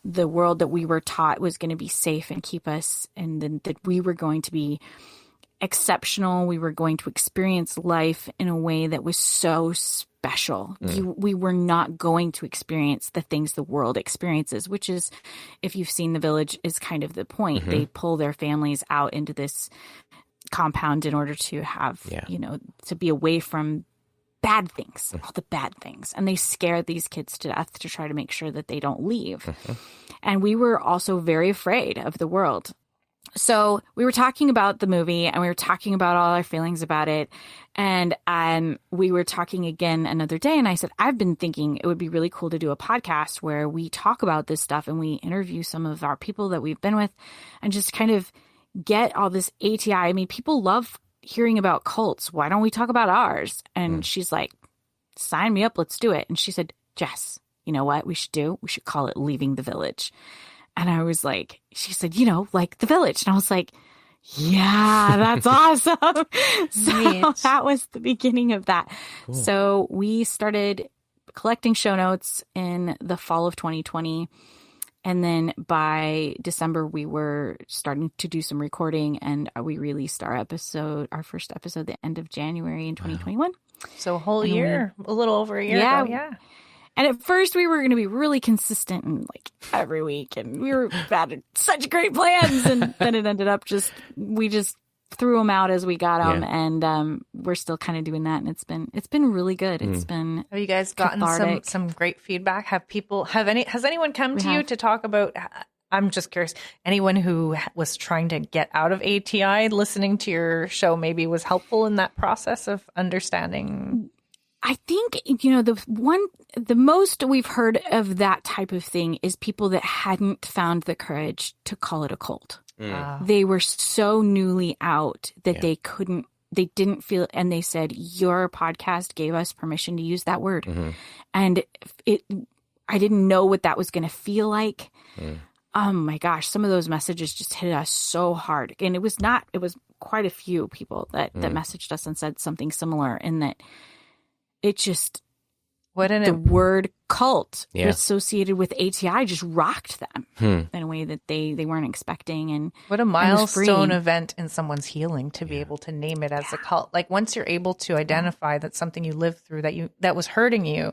the world that we were taught was going to be safe and keep us, and then that we were going to be exceptional. We were going to experience life in a way that was so special. We were not going to experience the things the world experiences, which is, if you've seen The Village, is kind of the point. They pull their families out into this compound in order to have, to be away from bad things, all the bad things. And they scare these kids to death to try to make sure that they don't leave. And we were also very afraid of the world. So we were talking about the movie and we were talking about all our feelings about it. And we were talking again another day. And I said, I've been thinking it would be really cool to do a podcast where we talk about this stuff and we interview some of our people that we've been with and just kind of get all this ATI. I mean, people love hearing about cults. Why don't we talk about ours? And she's like, sign me up. Let's do it. And she said, Jess, you know what we should do? We should call it Leaving the Village. And I was like, she said, like The Village. And I was like, yeah, that's awesome. So that was the beginning of that. Cool. So we started collecting show notes in the fall of 2020. And then by December, we were starting to do some recording, and we released our first episode, the end of January in 2021. So a whole year, a little over a year ago. Yeah. And at first we were going to be really consistent and like every week, and we had such great plans, and then it ended up we just threw them out as we got them, and we're still kind of doing that, and it's been really good. It's been Have you guys gotten some great feedback? Has anyone come to you to talk about? I'm just curious. Anyone who was trying to get out of ATI, listening to your show, maybe was helpful in that process of understanding? I think, the most we've heard of that type of thing is people that hadn't found the courage to call it a cult. They were so newly out that they didn't feel, and they said, your podcast gave us permission to use that word. And I didn't know what that was going to feel like. Oh my gosh, some of those messages just hit us so hard. And it was quite a few people that messaged us and said something similar, in that it just, the word cult associated with ATI just rocked them in a way that they weren't expecting. And what a milestone event in someone's healing to be able to name it as a cult. Like, once you're able to identify that something you lived through that was hurting you,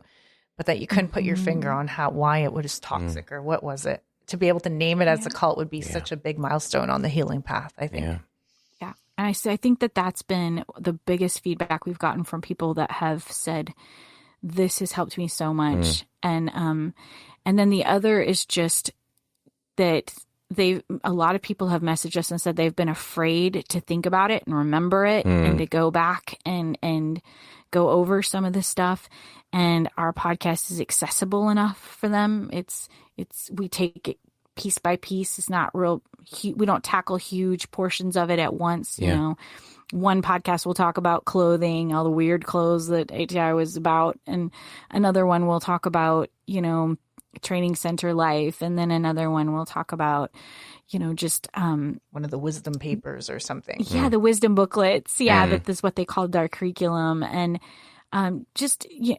but that you couldn't put your finger on why it was toxic or what was it, to be able to name it as a cult would be such a big milestone on the healing path, I think. Yeah. And I think that's been the biggest feedback we've gotten from people that have said, this has helped me so much. And then the other is just that a lot of people have messaged us and said they've been afraid to think about it and remember it and to go back and go over some of this stuff. And our podcast is accessible enough for them. We take it piece by piece. It's not real. We don't tackle huge portions of it at once. You know, one podcast will talk about clothing, all the weird clothes that ATI was about, and another one will talk about, training center life, and then another one will talk about, just one of the wisdom papers or something. Yeah, the wisdom booklets. Yeah, that is what they called our curriculum, and and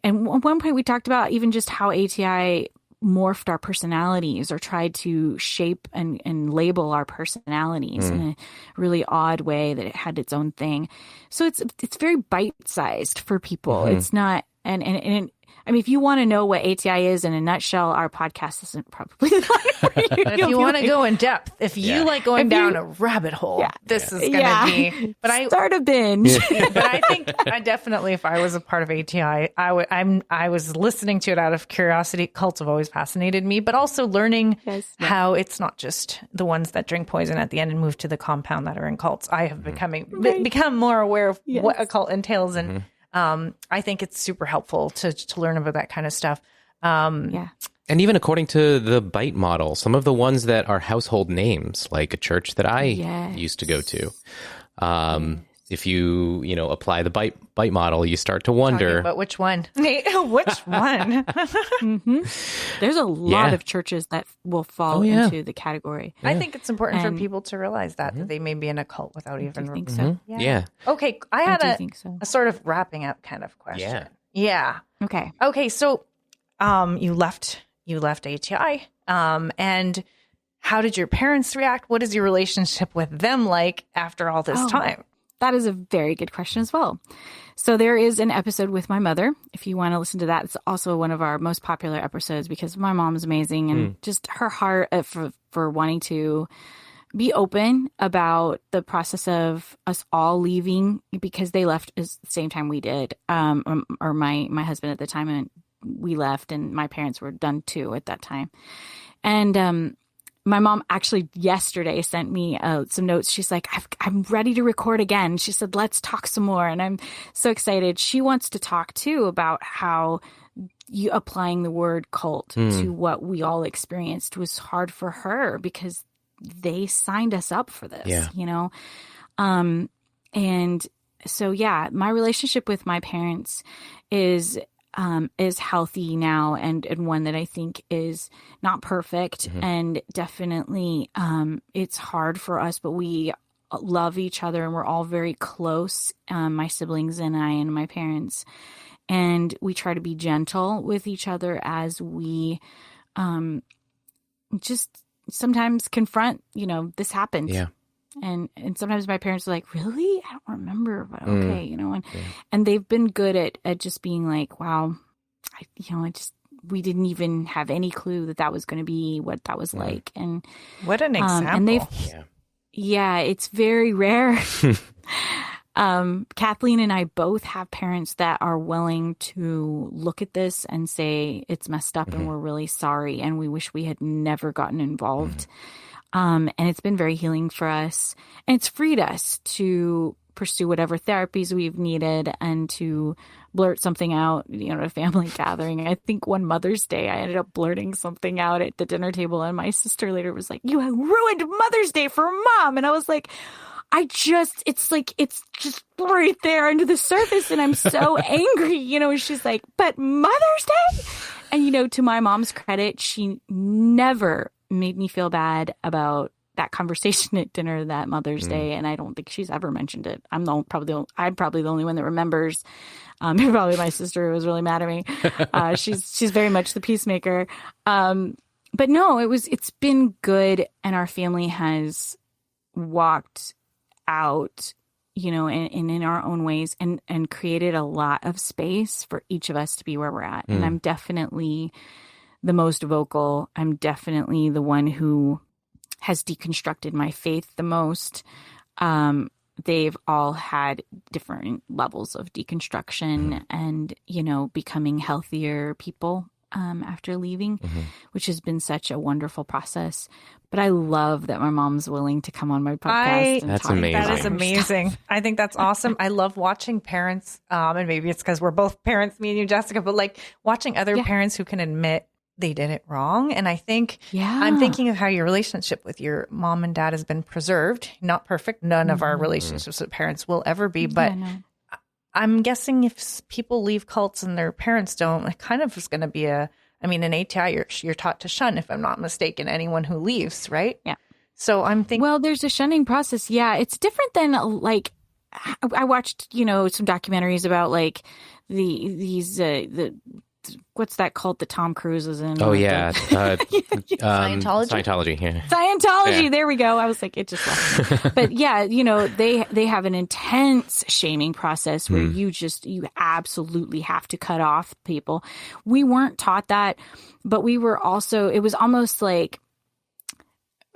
at one point we talked about even just how ATI morphed our personalities, or tried to shape and label our personalities in a really odd way, that it had its own thing. So it's very bite-sized for people. It's not, and I mean, if you want to know what ATI is in a nutshell, our podcast isn't probably the one for you. But if you want to go in depth, if you like going down a rabbit hole, this is going to be. But start a binge. But I think I definitely, if I was a part of ATI, I was listening to it out of curiosity. Cults have always fascinated me, but also learning how it's not just the ones that drink poison at the end and move to the compound that are in cults. I have become more aware of what a cult entails, and I think it's super helpful to learn about that kind of stuff. And even according to the BITE model, some of the ones that are household names, like a church that I used to go to, if you apply the BITE model, you start to wonder. But which one? Which one? There's a lot of churches that will fall into the category. I think it's important for people to realize that they may be in a cult without even. I think so. Yeah. Okay, I had a sort of wrapping up kind of question. Yeah. Okay. So, you left ATI, and how did your parents react? What is your relationship with them like after all this time? That is a very good question as well. So there is an episode with my mother. If you want to listen to that, it's also one of our most popular episodes because my mom is amazing and just her heart for wanting to be open about the process of us all leaving because they left at the same time we did, or my husband at the time, and we left, and my parents were done too at that time. And my mom actually yesterday sent me some notes. She's like, I'm ready to record again. She said, let's talk some more. And I'm so excited. She wants to talk too about how you applying the word cult to what we all experienced was hard for her because they signed us up for this, you know? And so, yeah, my relationship with my parents is healthy now and one that I think is not perfect and definitely it's hard for us, but we love each other and we're all very close, my siblings and I and my parents, and we try to be gentle with each other as we just sometimes confront, you know, this happened. Yeah. And sometimes my parents are like, really? I don't remember, but okay, you know, and they've been good at just being like, wow, we didn't even have any clue that was going to be what that was like. And what an example. And it's very rare. Kathleen and I both have parents that are willing to look at this and say it's messed up and we're really sorry and we wish we had never gotten involved. And it's been very healing for us. And it's freed us to pursue whatever therapies we've needed and to blurt something out, you know, at a family gathering. I think one Mother's Day, I ended up blurting something out at the dinner table. And my sister later was like, you ruined Mother's Day for Mom. And I was like, it's just right there under the surface. And I'm so angry, you know, and she's like, but Mother's Day? And, you know, to my mom's credit, she never made me feel bad about that conversation at dinner that Mother's Day, and I don't think she's ever mentioned it. I'm probably the only one that remembers. Probably my sister who was really mad at me. She's very much the peacemaker. But no, it's been good, and our family has walked out, you know, in our own ways, and created a lot of space for each of us to be where we're at. And I'm definitely the most vocal. I'm definitely the one who has deconstructed my faith the most. They've all had different levels of deconstruction and, you know, becoming healthier people after leaving, which has been such a wonderful process. But I love that my mom's willing to come on my podcast. That's amazing. That is amazing. I think that's awesome. I love watching parents, and maybe it's because we're both parents, me and you, Jessica, but like watching other parents who can admit they did it wrong. And I think I'm thinking of how your relationship with your mom and dad has been preserved. Not perfect. None of our relationships with parents will ever be. But I'm guessing if people leave cults and their parents don't, it kind of is going to be in ATI, you're taught to shun, if I'm not mistaken, anyone who leaves, right? Yeah. So I'm thinking. Well, there's a shunning process. Yeah. It's different than like, I watched, you know, some documentaries about like what's that cult that Tom Cruise is in? Oh, yeah. Scientology? Scientology, yeah. Scientology, yeah. There we go. I was like, it just left. But yeah, you know, they have an intense shaming process where you absolutely have to cut off people. We weren't taught that, but we were also, it was almost like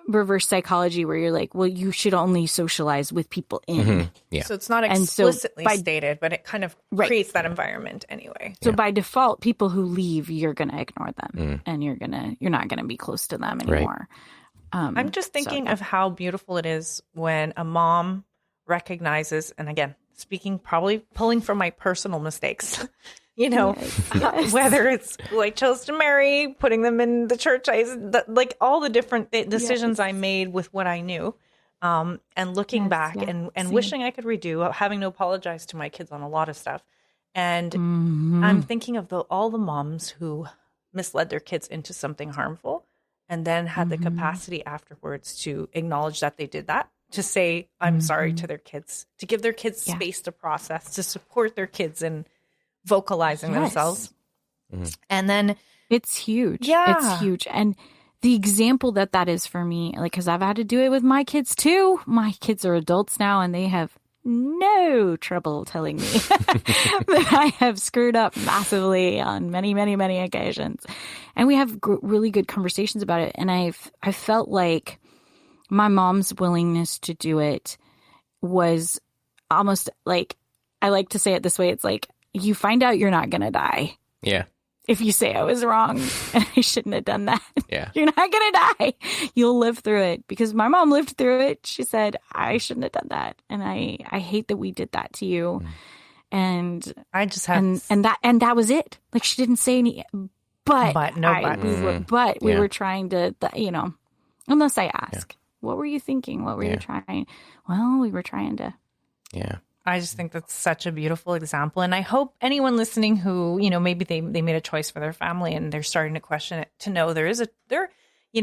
reverse psychology where you're like, well, you should only socialize with people in. Yeah. So it's not explicitly stated, but it kind of creates that environment anyway. So by default, people who leave, you're going to ignore them and you're not going to be close to them anymore. Right. I'm just thinking of how beautiful it is when a mom recognizes, and again, probably pulling from my personal mistakes, you know, whether it's who I chose to marry, putting them in the church, like all the different decisions I made with what I knew, and looking back and wishing I could redo, having to apologize to my kids on a lot of stuff. And I'm thinking of all the moms who misled their kids into something harmful and then had the capacity afterwards to acknowledge that they did that, to say, I'm sorry to their kids, to give their kids space to process, to support their kids in vocalizing themselves. And then it's huge. It's huge. And the example that is for me, like, because I've had to do it with my kids too. My kids are adults now and they have no trouble telling me that I have screwed up massively on many, many, many occasions. And we have really good conversations about it. And I felt like my mom's willingness to do it was almost like, I like to say it this way. It's like, you find out you're not going to die. Yeah. If you say I was wrong and I shouldn't have done that, yeah, you're not going to die. You'll live through it, because my mom lived through it. She said, I shouldn't have done that. And I hate that we did that to you. And I just had, and that was it. Like, she didn't say any, but we were trying to, unless I ask, what were you thinking? What were you trying? Well, we were trying to. Yeah. I just think that's such a beautiful example. And I hope anyone listening who, maybe they made a choice for their family and they're starting to question it, to know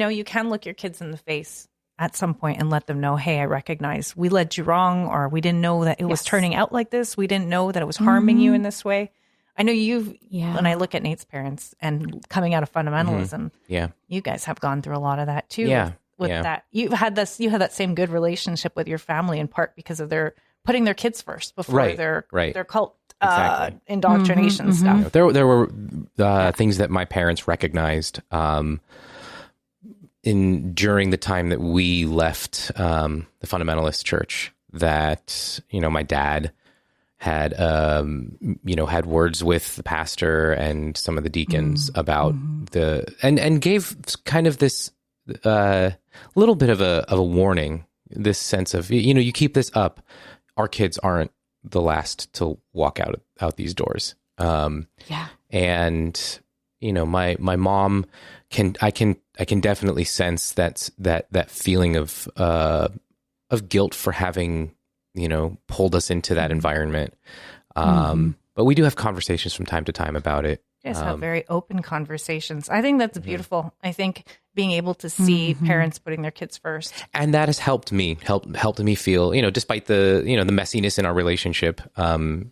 you can look your kids in the face at some point and let them know, hey, I recognize we led you wrong, or we didn't know that it was turning out like this. We didn't know that it was harming you in this way. I know when I look at Nate's parents and coming out of fundamentalism, you guys have gone through a lot of that too. Yeah. With that. You had that same good relationship with your family, in part because of their putting their kids first before their cult indoctrination stuff. There were things that my parents recognized during the time that we left the fundamentalist church, that my dad had had words with the pastor and some of the deacons about and gave kind of this little bit of a warning, this sense of, you keep this up, our kids aren't the last to walk out these doors. And my mom I can definitely sense that feeling of guilt for having pulled us into that environment. But we do have conversations from time to time about it. You guys have very open conversations. I think that's beautiful. I think being able to see parents putting their kids first, and that has helped me feel, despite the the messiness in our relationship, in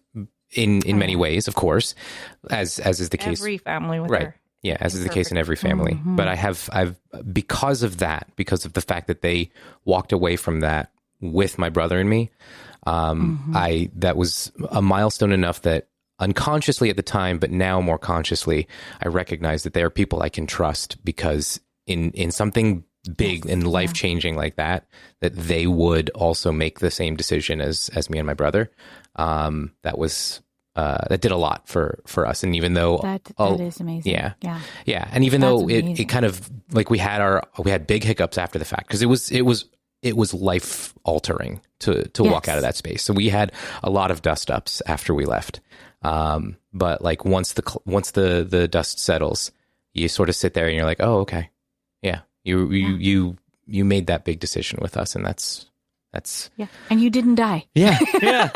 many ways, of course, as is the case. Every family with her. Yeah, as is the case in every family. But I've because of the fact that they walked away from that with my brother and me, that was a milestone enough that unconsciously at the time, but now more consciously, I recognize that they are people I can trust, because in something big and life-changing like that they would also make the same decision as me and my brother. That did a lot for us. And even though that is amazing. Yeah. And even though it kind of like we had big hiccups after the fact, because it was life altering to walk out of that space. So we had a lot of dust ups after we left. But like once the dust settles, you sort of sit there and you're like, oh, okay. Yeah. You made that big decision with us, and that's and you didn't die. Yeah. Yeah.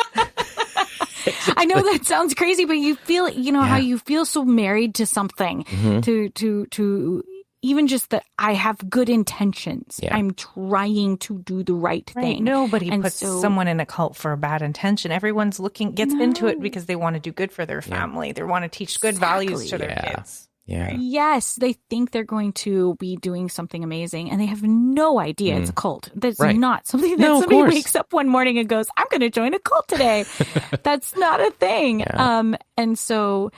I know that sounds crazy, but you feel, how you feel so married to something, to even just that I have good intentions. Yeah. I'm trying to do the right thing. Nobody puts someone in a cult for a bad intention. Everyone's gets into it because they want to do good for their family. They want to teach good values to their kids. Yeah. Yes, they think they're going to be doing something amazing, and they have no idea it's a cult. That's not something that somebody wakes up one morning and goes, I'm going to join a cult today. That's not a thing. Yeah. And so,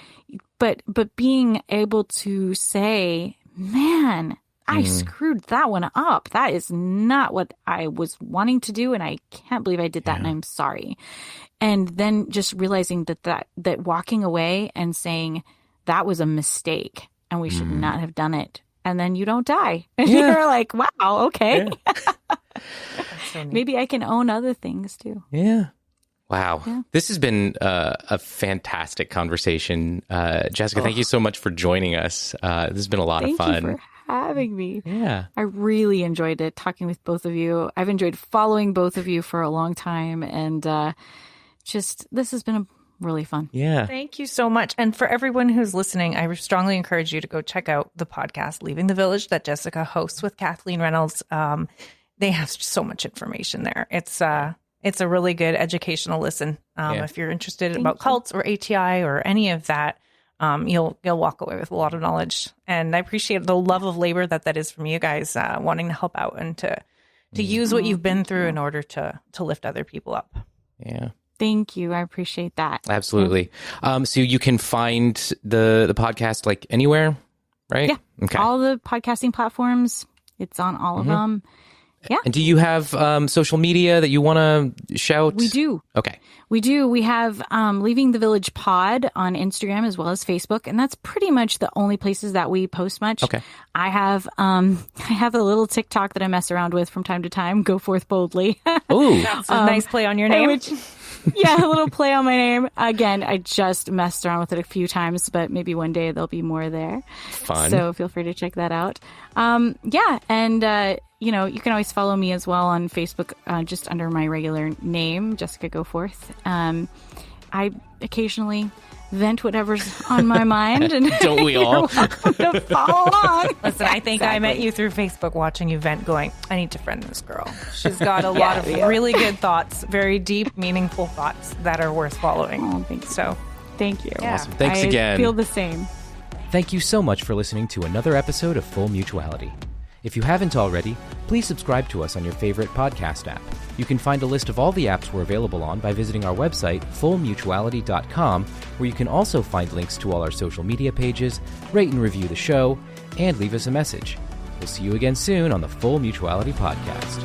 but being able to say, man, I screwed that one up. That is not what I was wanting to do, and I can't believe I did that, and I'm sorry. And then just realizing that walking away and saying, that was a mistake and we should not have done it. And then you don't die. And you're like, wow, okay. Yeah. So maybe I can own other things too. Yeah. Wow. Yeah. This has been a fantastic conversation. Jessica, thank you so much for joining us. This has been a lot of fun. Thank you for having me. Yeah. I really enjoyed it, talking with both of you. I've enjoyed following both of you for a long time. And this has been really fun. Yeah. Thank you so much. And for everyone who's listening, I strongly encourage you to go check out the podcast, Leaving the Village, that Jessica hosts with Kathleen Reynolds. They have so much information there. It's a really good educational listen. If you're interested about cults or ATI or any of that, you'll walk away with a lot of knowledge. And I appreciate the love of labor that is from you guys, wanting to help out and to use what you've been through in order to lift other people up. Yeah. Thank you. I appreciate that. Absolutely. So you can find the podcast like anywhere, right? Yeah. Okay. All the podcasting platforms. It's on all of them. Yeah. And do you have social media that you want to shout? We do. Okay. We do. We have Leaving the Village Pod on Instagram as well as Facebook, and that's pretty much the only places that we post much. Okay. I have a little TikTok that I mess around with from time to time. Goforth boldly. Ooh, That's a nice play on your name. Yeah, a little play on my name. Again, I just messed around with it a few times, but maybe one day there'll be more there. Fun. So feel free to check that out. Yeah, and you can always follow me as well on Facebook, just under my regular name, Jessica Goforth. I occasionally vent whatever's on my mind, and don't we all? You're welcome to follow along. Listen, I think I met you through Facebook watching you vent going, I need to friend this girl. She's got a lot of really good thoughts, very deep, meaningful thoughts that are worth following. Oh, thank you. So, thank you. Yeah. Awesome. Thanks I again. feel the same. Thank you so much for listening to another episode of Full Mutuality. If you haven't already, please subscribe to us on your favorite podcast app. You can find a list of all the apps we're available on by visiting our website, fullmutuality.com, where you can also find links to all our social media pages, rate and review the show, and leave us a message. We'll see you again soon on the Full Mutuality Podcast.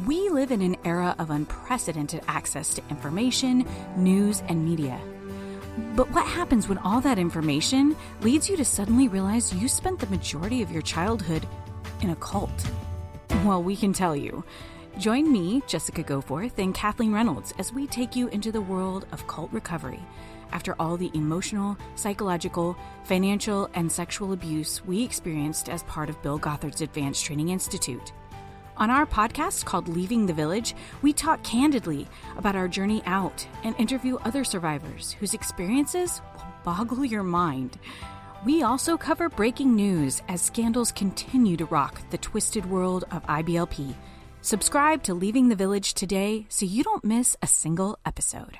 We live in an era of unprecedented access to information, news, and media. But what happens when all that information leads you to suddenly realize you spent the majority of your childhood in a cult? Well, we can tell you. Join me, Jessica Goforth, and Kathleen Reynolds as we take you into the world of cult recovery after all the emotional, psychological, financial, and sexual abuse we experienced as part of Bill Gothard's Advanced Training Institute. On our podcast called Leaving the Village, we talk candidly about our journey out and interview other survivors whose experiences will boggle your mind. We also cover breaking news as scandals continue to rock the twisted world of IBLP. Subscribe to Leaving the Village today so you don't miss a single episode.